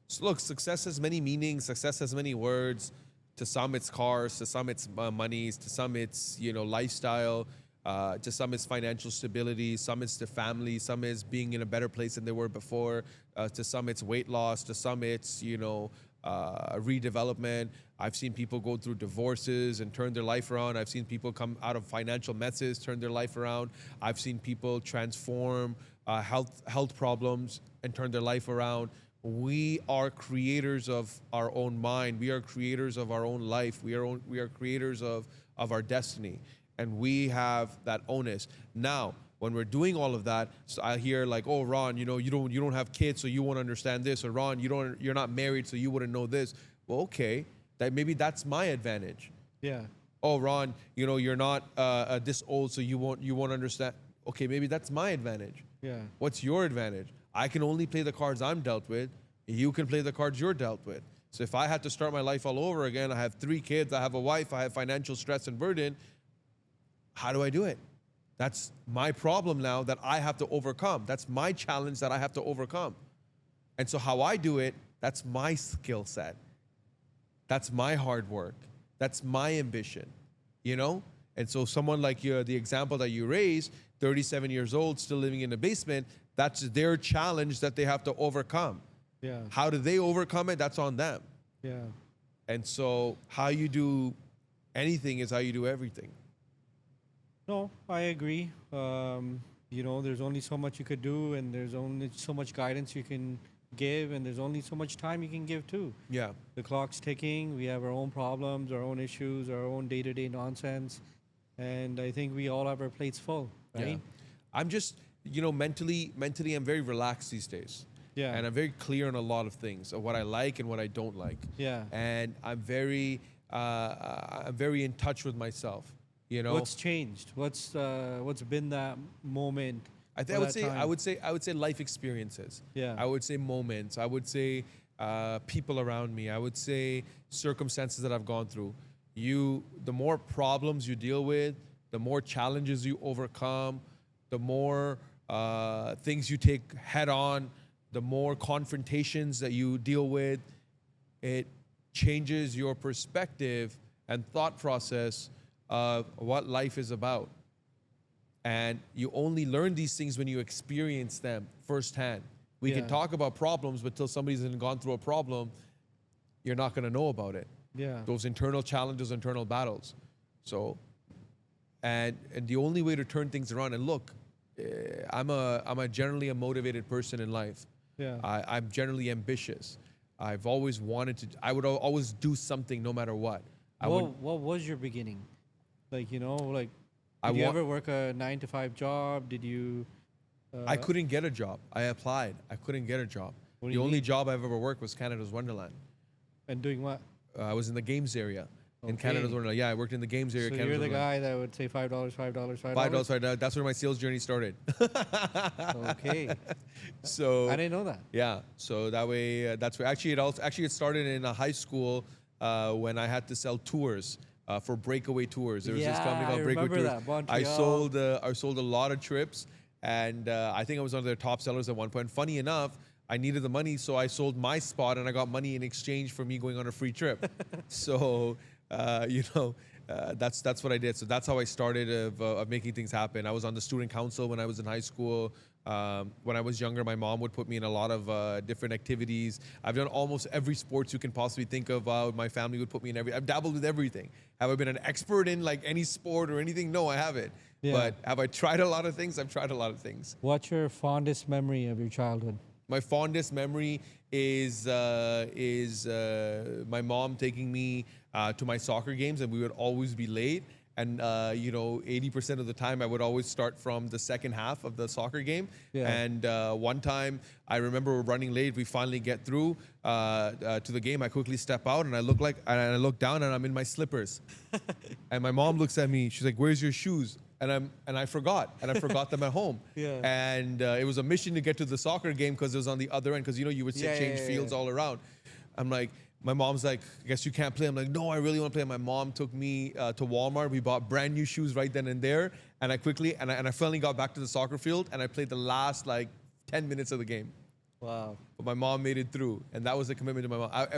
So look, success has many meanings. Success has many words. To some, it's cars. To some, it's monies. To some, it's lifestyle. To some, it's financial stability. Some, it's the family. Some is being in a better place than they were before. To some, it's weight loss. To some, it's redevelopment. I've seen people go through divorces and turn their life around. I've seen people come out of financial messes, turn their life around. I've seen people transform health problems and turn their life around. We are creators of our own mind. We are creators of our own life. We are creators of our destiny, and we have that onus. Now, when we're doing all of that, so I hear like, "Oh, Ron, you don't have kids, so you won't understand this," or "Ron, you're not married, so you wouldn't know this." Well, okay, maybe that's my advantage. Yeah. Oh, Ron, you're not this old, so you won't understand. Okay, maybe that's my advantage. Yeah. What's your advantage? I can only play the cards I'm dealt with. You can play the cards you're dealt with. So if I had to start my life all over again, I have 3 kids, I have a wife, I have financial stress and burden, how do I do it? That's my problem now that I have to overcome. That's my challenge that I have to overcome. And so how I do it, that's my skill set. That's my hard work. That's my ambition, And so someone like you, the example that you raised, 37 years old, still living in a basement, that's their challenge that they have to overcome. Yeah. How do they overcome it? That's on them. Yeah. And so how you do anything is how you do everything. No, I agree. There's only so much you could do, and there's only so much guidance you can give, and there's only so much time you can give too. Yeah. The clock's ticking. We have our own problems, our own issues, our own day-to-day nonsense, and I think we all have our plates full, right? Yeah. I'm just, mentally, I'm very relaxed these days. Yeah. And I'm very clear on a lot of things, of what I like and what I don't like. Yeah. And I'm very in touch with myself. What's changed? What's been that moment? I would say life experiences. Yeah. I would say moments. I would say people around me. I would say circumstances that I've gone through. The more problems you deal with, the more challenges you overcome, the more things you take head on, the more confrontations that you deal with, it changes your perspective and thought process of what life is about. And you only learn these things when you experience them firsthand. We can Yeah. talk about problems, but till somebody's gone through a problem, you're not going to know about it. Yeah. Those internal challenges, internal battles. So, and the only way to turn things around, and look, I'm generally a motivated person in life. Yeah. I'm generally ambitious. I've always I would always do something no matter what. What was your beginning? Did you ever work a 9-to-5 job? Did you? I couldn't get a job. I applied. I couldn't get a job. What do The you only mean? job I've ever worked was Canada's Wonderland. And doing what? I was in the games area in Okay. Canada. Yeah, I worked in the games area. So Canada's you're the Wonderland. guy that would say $5, $5, $5. $5. That's where my sales journey started. Okay. I So didn't know that. yeah, so that way that's where actually it started in a high school when I had to sell tours for Breakaway Tours. There was this company Yeah, called I Breakaway remember Tours. that, Montreal. I sold a lot of trips, and I think I was one of their top sellers at one point. Funny enough, I needed the money, so I sold my spot, and I got money in exchange for me going on a free trip. So that's what I did. So that's how I started of making things happen. I was on the student council when I was in high school. When I was younger, my mom would put me in a lot of different activities. I've done almost every sports you can possibly think of. My family would put me in I've dabbled with everything. Have I been an expert in like any sport or anything? No, I haven't. Yeah. But have I tried a lot of things? I've tried a lot of things. What's your fondest memory of your childhood? My fondest memory is my mom taking me to my soccer games, and we would always be late. And 80% of the time, I would always start from the second half of the soccer game. Yeah. And one time, I remember we're running late. We finally get through to the game. I quickly step out, and I look down, and I'm in my slippers. And my mom looks at me. She's like, "Where's your shoes?" And I forgot them at home. Yeah. And it was a mission to get to the soccer game because it was on the other end. Because you would change fields all around. I'm like. My mom's like, I guess you can't play. I'm like, no, I really want to play. My mom took me to Walmart. We bought brand new shoes right then and there. And I finally got back to the soccer field, and I played the last like 10 minutes of the game. Wow. But my mom made it through, and that was a commitment to my mom.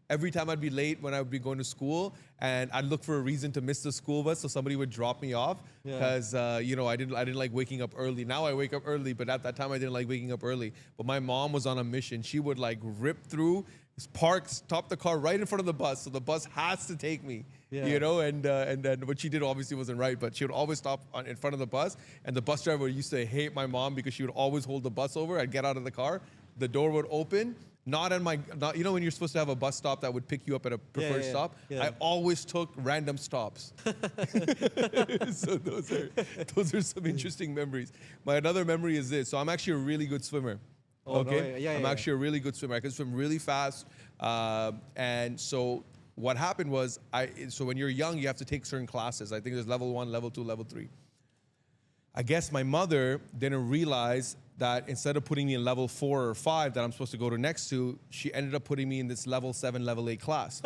Every time I'd be late when I would be going to school, and I'd look for a reason to miss the school bus, so somebody would drop me off because I didn't like waking up early. Now I wake up early, but at that time I didn't like waking up early. But my mom was on a mission. She would like rip through, park, stop the car right in front of the bus, so the bus has to take me. Yeah. And then what she did obviously wasn't right, but she would always stop in front of the bus, and the bus driver used to hate my mom because she would always hold the bus over. I'd get out of the car. The door would open, not when you're supposed to have a bus stop that would pick you up at a preferred stop. Yeah. I always took random stops. So those are some interesting memories. My another memory is this. So I'm actually a really good swimmer. Oh, Okay, no, yeah, I'm actually a really good swimmer. I can swim really fast, and so what happened was so when you're young, you have to take certain classes. I think there's level 1, level 2, level 3. I guess my mother didn't realize that instead of putting me in level 4 or 5 that I'm supposed to go to next to, she ended up putting me in this level 7, level 8 class.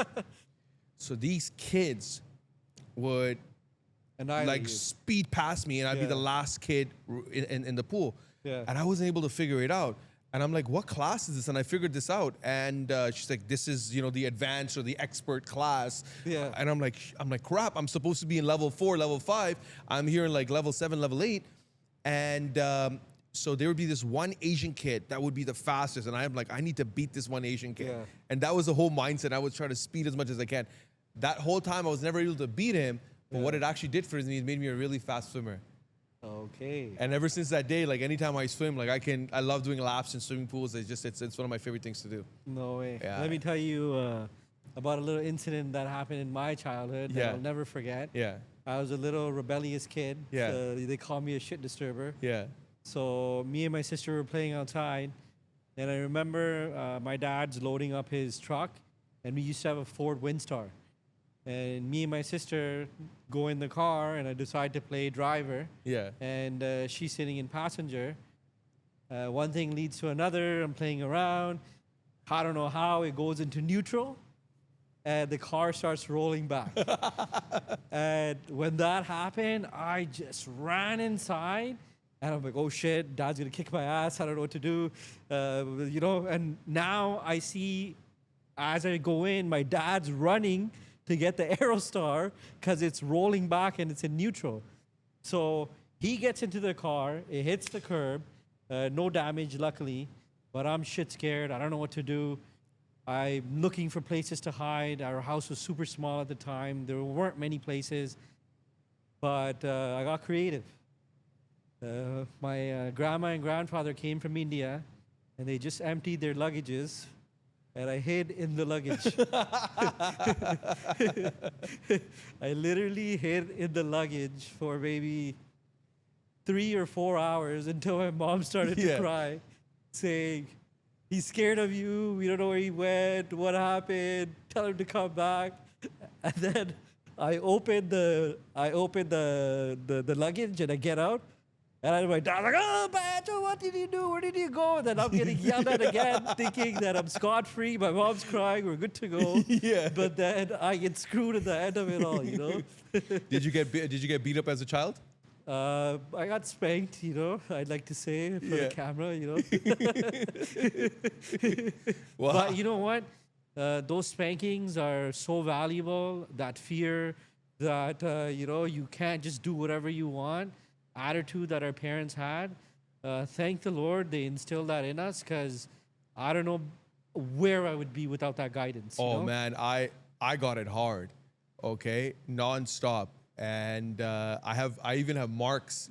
So these kids would Annihilate you. speed past me, and I'd be the last kid in the pool. Yeah. And I wasn't able to figure it out. And I'm like, what class is this? And I figured this out. And she's like, this is, the advanced or the expert class. Yeah. And I'm like, crap, I'm supposed to be in level 4, level 5. I'm here in like level 7, level 8. And so there would be this one Asian kid that would be the fastest. And I'm like, I need to beat this one Asian kid. Yeah. And that was the whole mindset. I was trying to speed as much as I can. That whole time I was never able to beat him. But what it actually did for me, it made me a really fast swimmer. Okay. And ever since that day, like anytime I swim, like I love doing laps in swimming pools. It's one of my favorite things to do. No way. Yeah. Let me tell you about a little incident that happened in my childhood that Yeah. I'll never forget. Yeah, I was a little rebellious kid. Yeah. They called me a shit disturber. yeah, So me and my sister were playing outside, and I remember my dad's loading up his truck, and we used to have a Ford Windstar. And me and my sister go in the car, and I decide to play driver. yeah. And she's sitting in passenger. One thing leads to another. I'm playing around. I don't know how it goes into neutral, and the car starts rolling back. And when that happened, I just ran inside, and I'm like, "Oh shit, Dad's gonna kick my ass. I don't know what to do," And now I see, as I go in, my dad's running to get the Aerostar because it's rolling back and it's in neutral. So he gets into the car, it hits the curb, no damage, luckily, but I'm shit scared. I don't know what to do. I'm looking for places to hide. Our house was super small at the time. There weren't many places, but I got creative. My grandma and grandfather came from India, and they just emptied their luggages, and I hid in the luggage. I literally hid in the luggage for maybe 3 or 4 hours until my mom started to Yeah. cry, saying, He's scared of you. We don't know where he went, what happened. Tell him to come back. And then I open the luggage and I get out. And my dad's like, oh, Banjo, what did you do? Where did you go? And then I'm getting yelled at again, thinking that I'm scot free. My mom's crying. We're good to go. Yeah. But then I get screwed at the end of it all, Did you get beat up as a child? I got spanked, I'd like to say for Yeah. the camera, Wow. But you know what? Those spankings are so valuable. That fear that, you can't just do whatever you want, attitude that our parents had. Thank the Lord they instilled that in us, because I don't know where I would be without that guidance. Oh man, I got it hard, okay, nonstop, and I even have marks,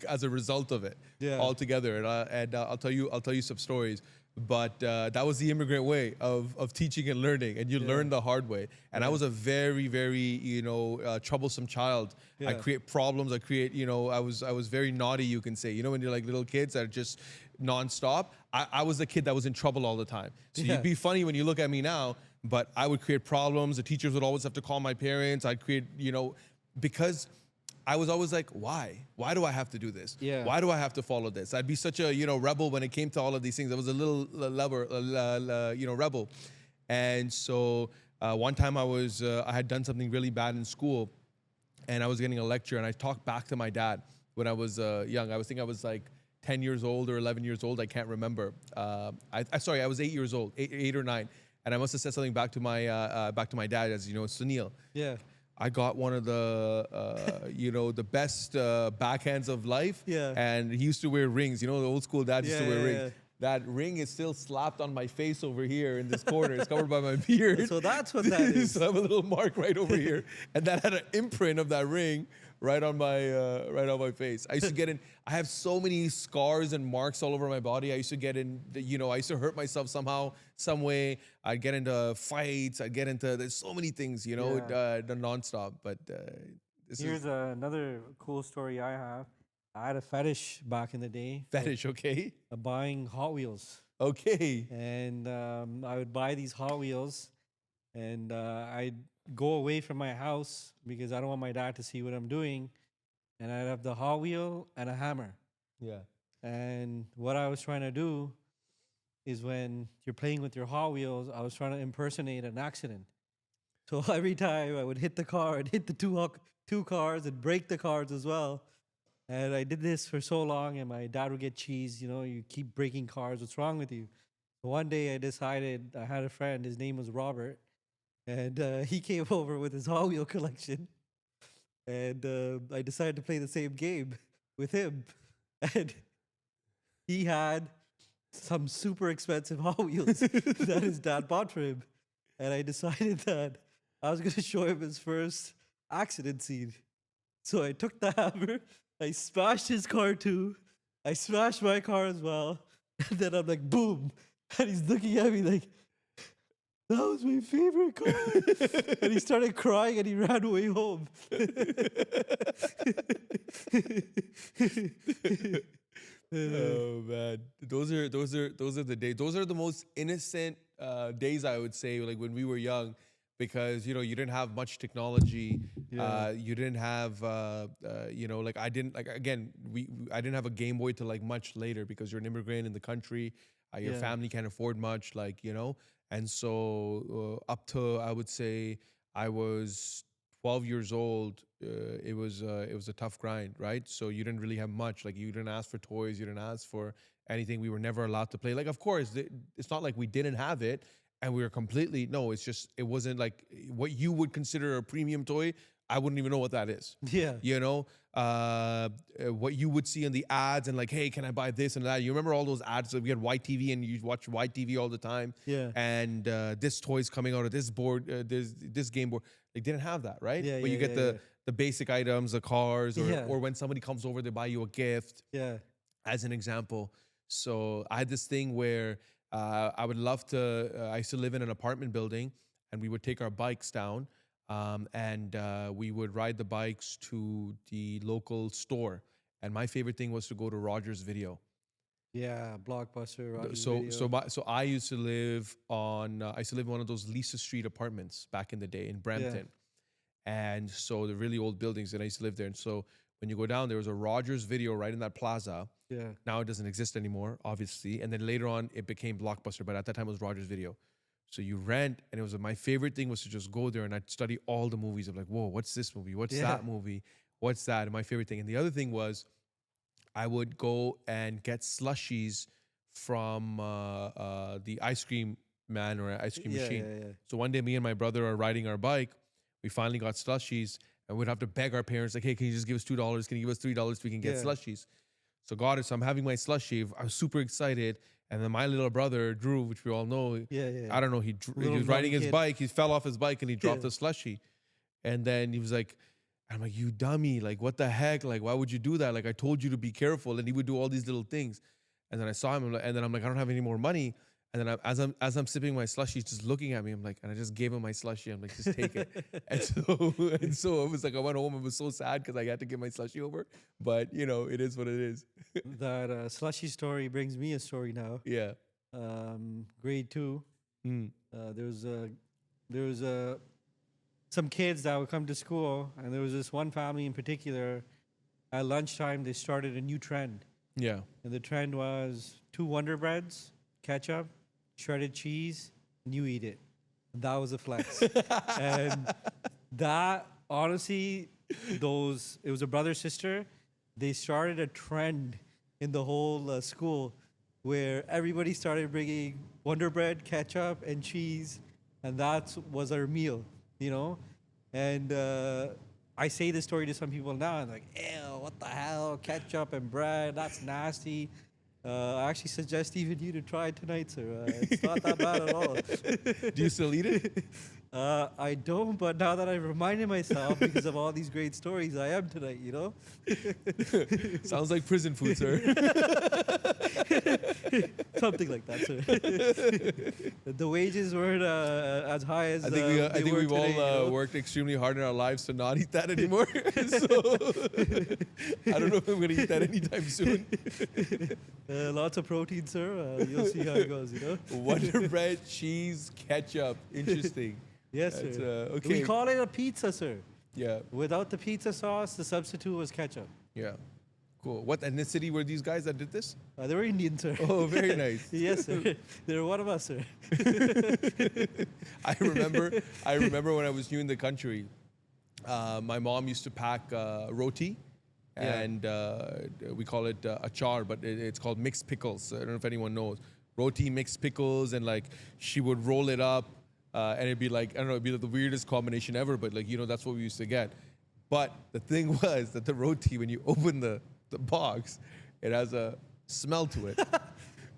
as a result of it, Yeah. altogether. And I'll tell you some stories. But that was the immigrant way of teaching and learning, and you learn the hard way. And I was a very, very troublesome child. I Yeah. create problems. I was very naughty, you can say. When you're like little kids that are just nonstop. I was the kid that was in trouble all the time. So Yeah. you'd be funny when you look at me now, but I would create problems. The teachers would always have to call my parents. I'd create, because I was always like, why? Why do I have to do this? Yeah. Why do I have to follow this? I'd be such a, rebel when it came to all of these things. I was a little rebel. And so one time I had done something really bad in school, and I was getting a lecture, and I talked back to my dad when I was young. I was like 10 years old or 11 years old. I can't remember. I was 8 years old, eight or nine. And I must have said something back to my dad, as you know, Sunil. Yeah. I got one of the, the best backhands of life. Yeah. And he used to wear rings. The old school dad used to Yeah, wear yeah, rings. yeah. That ring is still slapped on my face over here in this corner. It's covered by my beard. So that's what that is. So I have a little mark right over here. And that had an imprint of that ring right on my face. I used to get in. I have so many scars and marks all over my body. I used to get in. I used to hurt myself somehow, some way. I'd get into fights. There's so many things. The nonstop. But Here's another cool story I have. I had a fetish back in the day. fetish. Okay. Buying Hot Wheels. Okay. And I would buy these Hot Wheels, and I'd go away from my house because I don't want my dad to see what I'm doing. And I'd have the Hot Wheel and a hammer. Yeah. And what I was trying to do is, when you're playing with your Hot Wheels, I was trying to impersonate an accident. So every time I would hit the car, I'd hit the two cars and break the cars as well. And I did this for so long, and my dad would get cheese. You keep breaking cars. What's wrong with you? So one day I decided, I had a friend, his name was Robert, and he came over with his Hot Wheel collection. And I decided to play the same game with him. And he had some super expensive Hot Wheels that his dad bought for him. And I decided that I was going to show him his first accident scene. So I took the hammer, I smashed his car too, I smashed my car as well, and then I'm like, boom. And he's looking at me like, that was my favorite car. And he started crying and he ran away home. Oh man, those are the days. Those are the most innocent days, I would say, like when we were young, because you didn't have much technology. Yeah. You didn't have like I didn't like again I didn't have a Game Boy till like much later, because you're an immigrant in the country. Your Yeah. family can't afford much, and so up to, I would say, I was 12 years old. It was a tough grind, right? So you didn't really have much. Like, you didn't ask for toys, you didn't ask for anything. We were never allowed to play. Like, of course, it's not like we didn't have it, and we were completely, no. It's just, it wasn't like what you would consider a premium toy. I wouldn't even know what that is. Yeah. What you would see in the ads, and like, hey, can I buy this and that? You remember all those ads that we had white TV, and you watch white TV all the time. Yeah. And this toy's coming out of this board, this game board. They didn't have that, right? Yeah, But you yeah, get yeah, the basic items, the cars, or Yeah. or when somebody comes over, they buy you a gift, Yeah. as an example. So I had this thing where I would love to. I used to live in an apartment building, and we would take our bikes down, and we would ride the bikes to the local store. And my favorite thing was to go to Rogers Video. Yeah, Blockbuster, Rogers So Video. I used to live on I used to live in one of those Lisa Street apartments back in the day in Yeah, Brampton, and so the really old buildings, and I used to live there. And so when you go down, there was a Rogers Video right in that plaza. yeah, Now it doesn't exist anymore, obviously. And then later on, it became Blockbuster, but at that time it was Rogers Video. So you rent, and it was my favorite thing was to just go there and I'd study all the movies of like, whoa, what's this movie? What's yeah, that movie? What's that? And my favorite thing. And the other thing was I would go and get slushies from the ice cream man or ice cream yeah, machine. yeah, yeah. So one day, me and my brother are riding our bike. We finally got slushies, and we'd have to beg our parents, like, "Hey, can you just give us $2? Can you give us $3 so we can get Yeah. slushies?" So got it. So I'm having my slushie. I was super excited, and then my little brother Drew, which we all know, Yeah, yeah. I don't know, he Little was riding dumb his kid. bike. He fell off his bike and he dropped Yeah. the slushie. And then he was like, I'm like, you dummy, like, what the heck? Like, why would you do that? Like, I told you to be careful. And he would do all these little things. And then I saw him, and then I'm like, I don't have any more money. And then as I'm sipping my slushie, he's just looking at me. I'm like, and I just gave him my slushie. I'm like, just take it. And so it was like I went home. I was so sad because I had to give my slushie over. But you know, it is what it is. That slushy story brings me a story now. Yeah. Grade 2, Mm. there was some kids that would come to school, and there was this one family in particular. At lunchtime, they started a new trend, Yeah. and the trend was 2 Wonder Breads, ketchup, shredded cheese, and you eat it. That was a flex. And that, honestly, it was a brother sister. They started a trend in the whole school where everybody started bringing Wonder Bread, ketchup, and cheese, and that was our meal, you know. And I say this story to some people now, and like, ew, what the hell, ketchup and bread? That's nasty. I actually suggest even you to try it tonight, sir. It's not that bad at all. Do you still eat it? I don't, but now that I've reminded myself because of all these great stories, I am tonight, you know? Sounds like prison food, sir. Something like that, sir. The wages weren't as high as I they think were we've today, all you know? worked extremely hard in our lives to not eat that anymore. So I don't know if I'm going to eat that anytime soon. Lots of protein, sir. You'll see how it goes, you know? Wonder bread, cheese, ketchup. Interesting. Yes, That's, sir. okay. We call it a pizza, sir. Yeah, Without the pizza sauce, the substitute was ketchup. yeah. Cool. What ethnicity were these guys that did this? They were Indian, sir. Oh, very nice. Yes, sir. They were one of us, sir. I remember when I was new in the country, my mom used to pack roti, Yeah. and we call it achar, but it's called mixed pickles. I don't know if anyone knows. Roti, mixed pickles, and like she would roll it up, and it'd be like, I don't know, it'd be like the weirdest combination ever, but like, you know, that's what we used to get. But the thing was that the roti, when you open the box, it has a smell to it.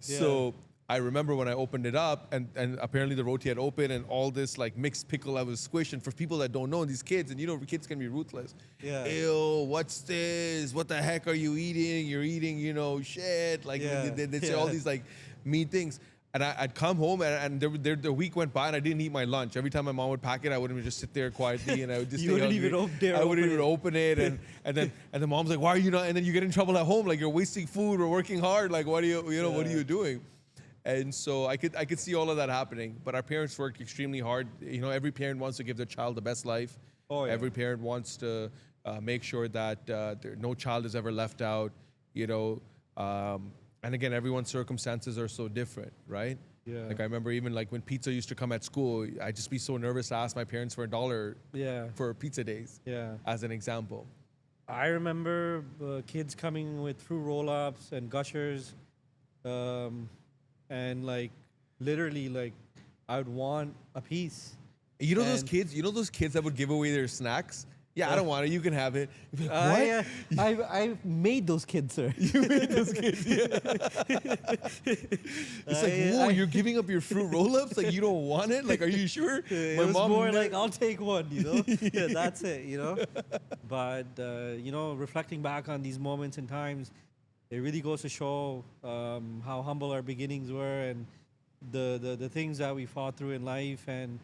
So I remember when I opened it up, and apparently the roti had opened, and all this like mixed pickle I was squished. And for people that don't know, these kids, and you know, kids can be ruthless. Yeah. Ew, what's this? What the heck are you eating? You're eating, you know, shit. Like Yeah. they say all these like mean things. And I'd come home, and the week went by, and I didn't eat my lunch. Every time my mom would pack it, I wouldn't just sit there quietly, and I would just You stay wouldn't hungry. even dare I wouldn't open even it. open it, and the mom's like, "Why are you not?" And then you get in trouble at home, like you're wasting food or working hard. Like, what are you know, what are Yeah. you doing? And so I could see all of that happening. But our parents worked extremely hard. You know, every parent wants to give their child the best life. Oh, yeah. Every parent wants to make sure that no child is ever left out. You know, and again, everyone's circumstances are so different, right? Yeah. Like I remember even like when pizza used to come at school, I'd just be so nervous to ask my parents for $1 Yeah. for pizza days, Yeah. as an example. I remember kids coming with fruit roll-ups and gushers, and like literally, like I would want a piece. You know those And- kids? You know those kids that would give away their snacks? Yeah, I don't want it. You can have it. You'd be like, what? I made those kids, sir. You made those kids. Yeah. It's like, whoa, you're giving up your fruit roll-ups? Like you don't want it? Like, are you sure? It My was mom more ne- like I'll take one, you know. Yeah, that's it, you know. But you know, reflecting back on these moments and times, it really goes to show how humble our beginnings were, and the things that we fought through in life, and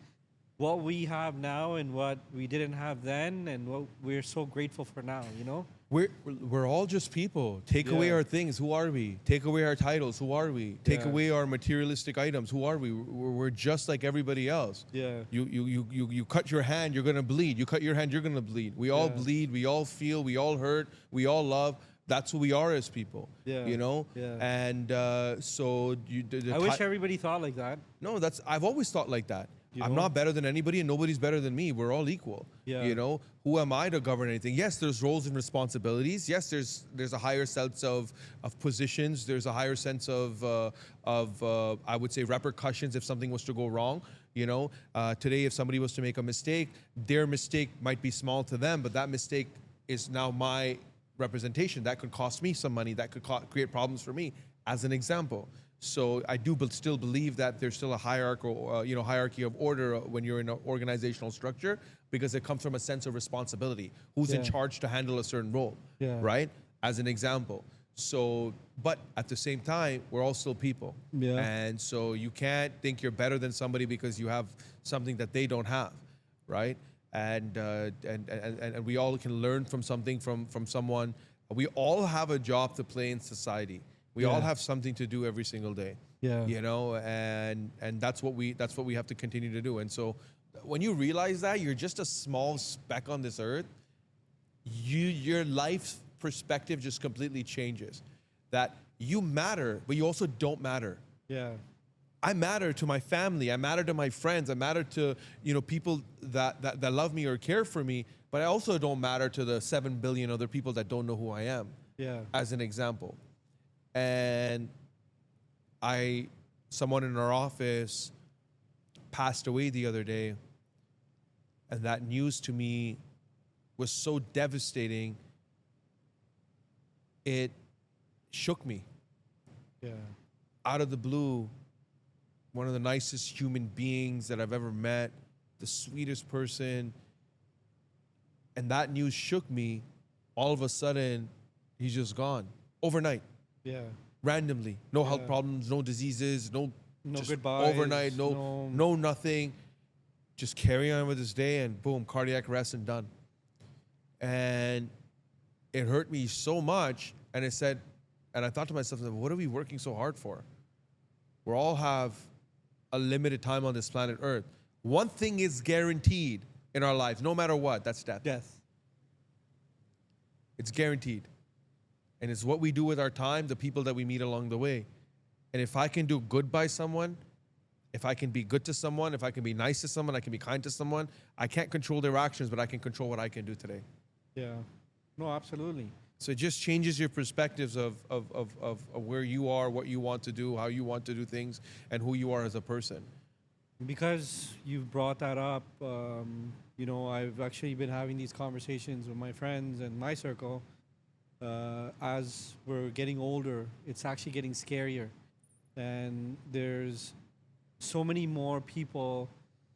what we have now and what we didn't have then, and what we're so grateful for now. You know? We're all just people. Take away Yeah. our things. Who are we? Take away our titles. Who are we? Take Yeah. away our materialistic items. Who are we? We're just like everybody else. Yeah. You cut your hand, you're gonna bleed. You cut your hand, you're gonna bleed. We all Yeah. bleed. We all feel. We all hurt. We all love. That's who we are as people. Yeah. You know. Yeah. And so I wish everybody thought like that. No, I've always thought like that. You I'm know? not better than anybody, and nobody's better than me. We're all equal. Yeah. You know, who am I to govern anything? Yes, there's roles and responsibilities. Yes, there's a higher sense of positions. There's a higher sense of I would say repercussions if something was to go wrong. You know, today if somebody was to make a mistake, their mistake might be small to them, but that mistake is now my representation. That could cost me some money. That could create problems for me, as an example. So I do still believe that there's still a hierarchy of order when you're in an organizational structure, because it comes from a sense of responsibility. Who's in Yeah. charge to handle a certain role, Yeah. right? As an example. So, but at the same time, we're all still people. Yeah. And so you can't think you're better than somebody because you have something that they don't have, right? And we all can learn from something from someone. We all have a job to play in society. We all Yeah. have something to do every single day. Yeah. You know, and that's what we have to continue to do. And so when you realize that you're just a small speck on this earth, your life perspective just completely changes. That you matter, but you also don't matter. Yeah. I matter to my family. I matter to my friends. I matter to, people that love me or care for me. But I also don't matter to the 7 billion other people that don't know who I am. Yeah. As an example. And someone in our office passed away the other day. And that news to me was so devastating. It shook me. Yeah. Out of the blue, one of the nicest human beings that I've ever met, the sweetest person. And that news shook me. All of a sudden, he's just gone. Overnight. Yeah. Randomly. No health Yeah. problems, no diseases, no just goodbyes, overnight, no nothing. Just carry on with his day, and boom, cardiac arrest and done. And it hurt me so much. And I thought to myself, what are we working so hard for? We all have a limited time on this planet Earth. One thing is guaranteed in our lives, no matter what, that's death. Death. It's guaranteed. And it's what we do with our time, the people that we meet along the way. And if I can do good by someone, if I can be good to someone, if I can be nice to someone, I can be kind to someone, I can't control their actions, but I can control what I can do today. Yeah. No, absolutely. So it just changes your perspectives of where you are, what you want to do, how you want to do things, and who you are as a person. Because you've brought that up, I've actually been having these conversations with my friends and my circle. As we're getting older, it's actually getting scarier. And there's so many more people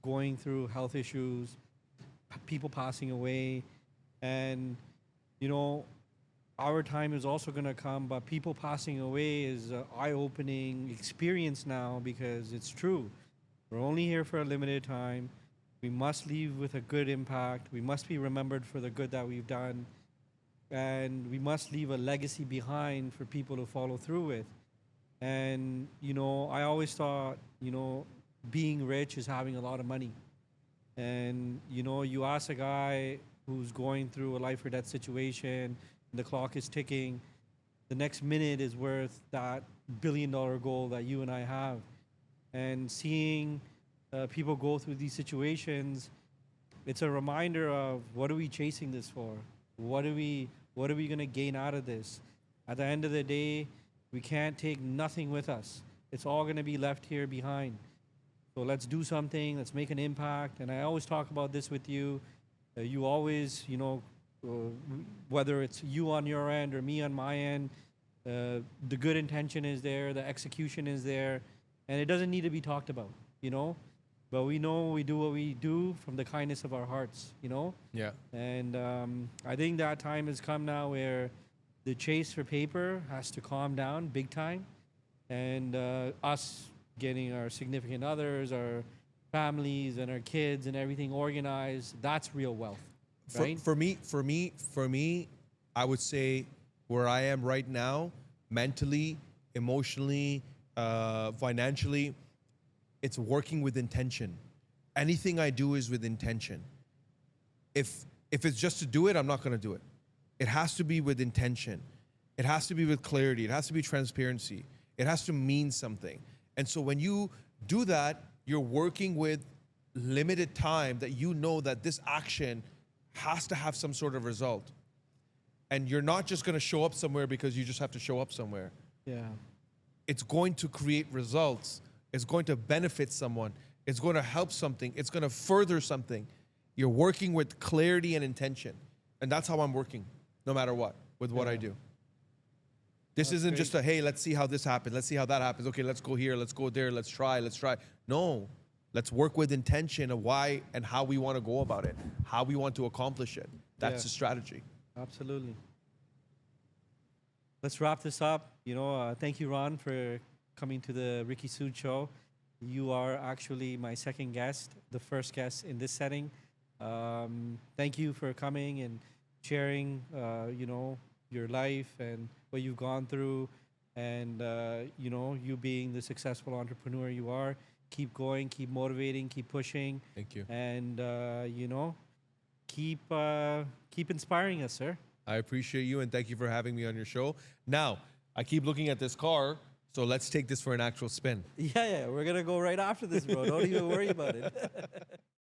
going through health issues, people passing away. And, our time is also going to come, but people passing away is an eye-opening experience now, because it's true. We're only here for a limited time. We must leave with a good impact. We must be remembered for the good that we've done. And we must leave a legacy behind for people to follow through with. And, I always thought, being rich is having a lot of money. And, you ask a guy who's going through a life or death situation, and the clock is ticking, the next minute is worth that billion-dollar goal that you and I have. And seeing people go through these situations, it's a reminder of, what are we chasing this for? What are we going to gain out of this? At the end of the day, we can't take nothing with us. It's all going to be left here behind. So let's do something. Let's make an impact. And I always talk about this with you. You always, whether it's you on your end or me on my end, the good intention is there, the execution is there, and it doesn't need to be talked about, But we know we do what we do from the kindness of our hearts, Yeah. And I think that time has come now where the chase for paper has to calm down big time. And us getting our significant others, our families and our kids and everything organized, that's real wealth, right? For me, I would say where I am right now, mentally, emotionally, financially, it's working with intention. Anything I do is with intention. If it's just to do it, I'm not going to do it. It has to be with intention. It has to be with clarity. It has to be transparency. It has to mean something. And so when you do that, you're working with limited time that you know that this action has to have some sort of result. And you're not just going to show up somewhere because you just have to show up somewhere. Yeah. It's going to create results. It's going to benefit someone. It's going to help something. It's going to further something. You're working with clarity and intention. And that's how I'm working, no matter what, with what I do. This That's isn't great. just a, hey, let's see how this happens. Let's see how that happens. Okay, let's go here. Let's go there. Let's try. No, let's work with intention of why and how we want to go about it, how we want to accomplish it. That's Yeah. the strategy. Absolutely. Let's wrap this up. Thank you, Ron, for coming to the Ricky Sood show. You are actually my second guest, the first guest in this setting. Thank you for coming and sharing, your life and what you've gone through, and you being the successful entrepreneur you are. Keep going, keep motivating, keep pushing, Thank you. and keep inspiring us, sir. I appreciate you and thank you for having me on your show. Now, I keep looking at this car, so let's take this for an actual spin. Yeah, we're gonna go right after this, bro. Don't even worry about it.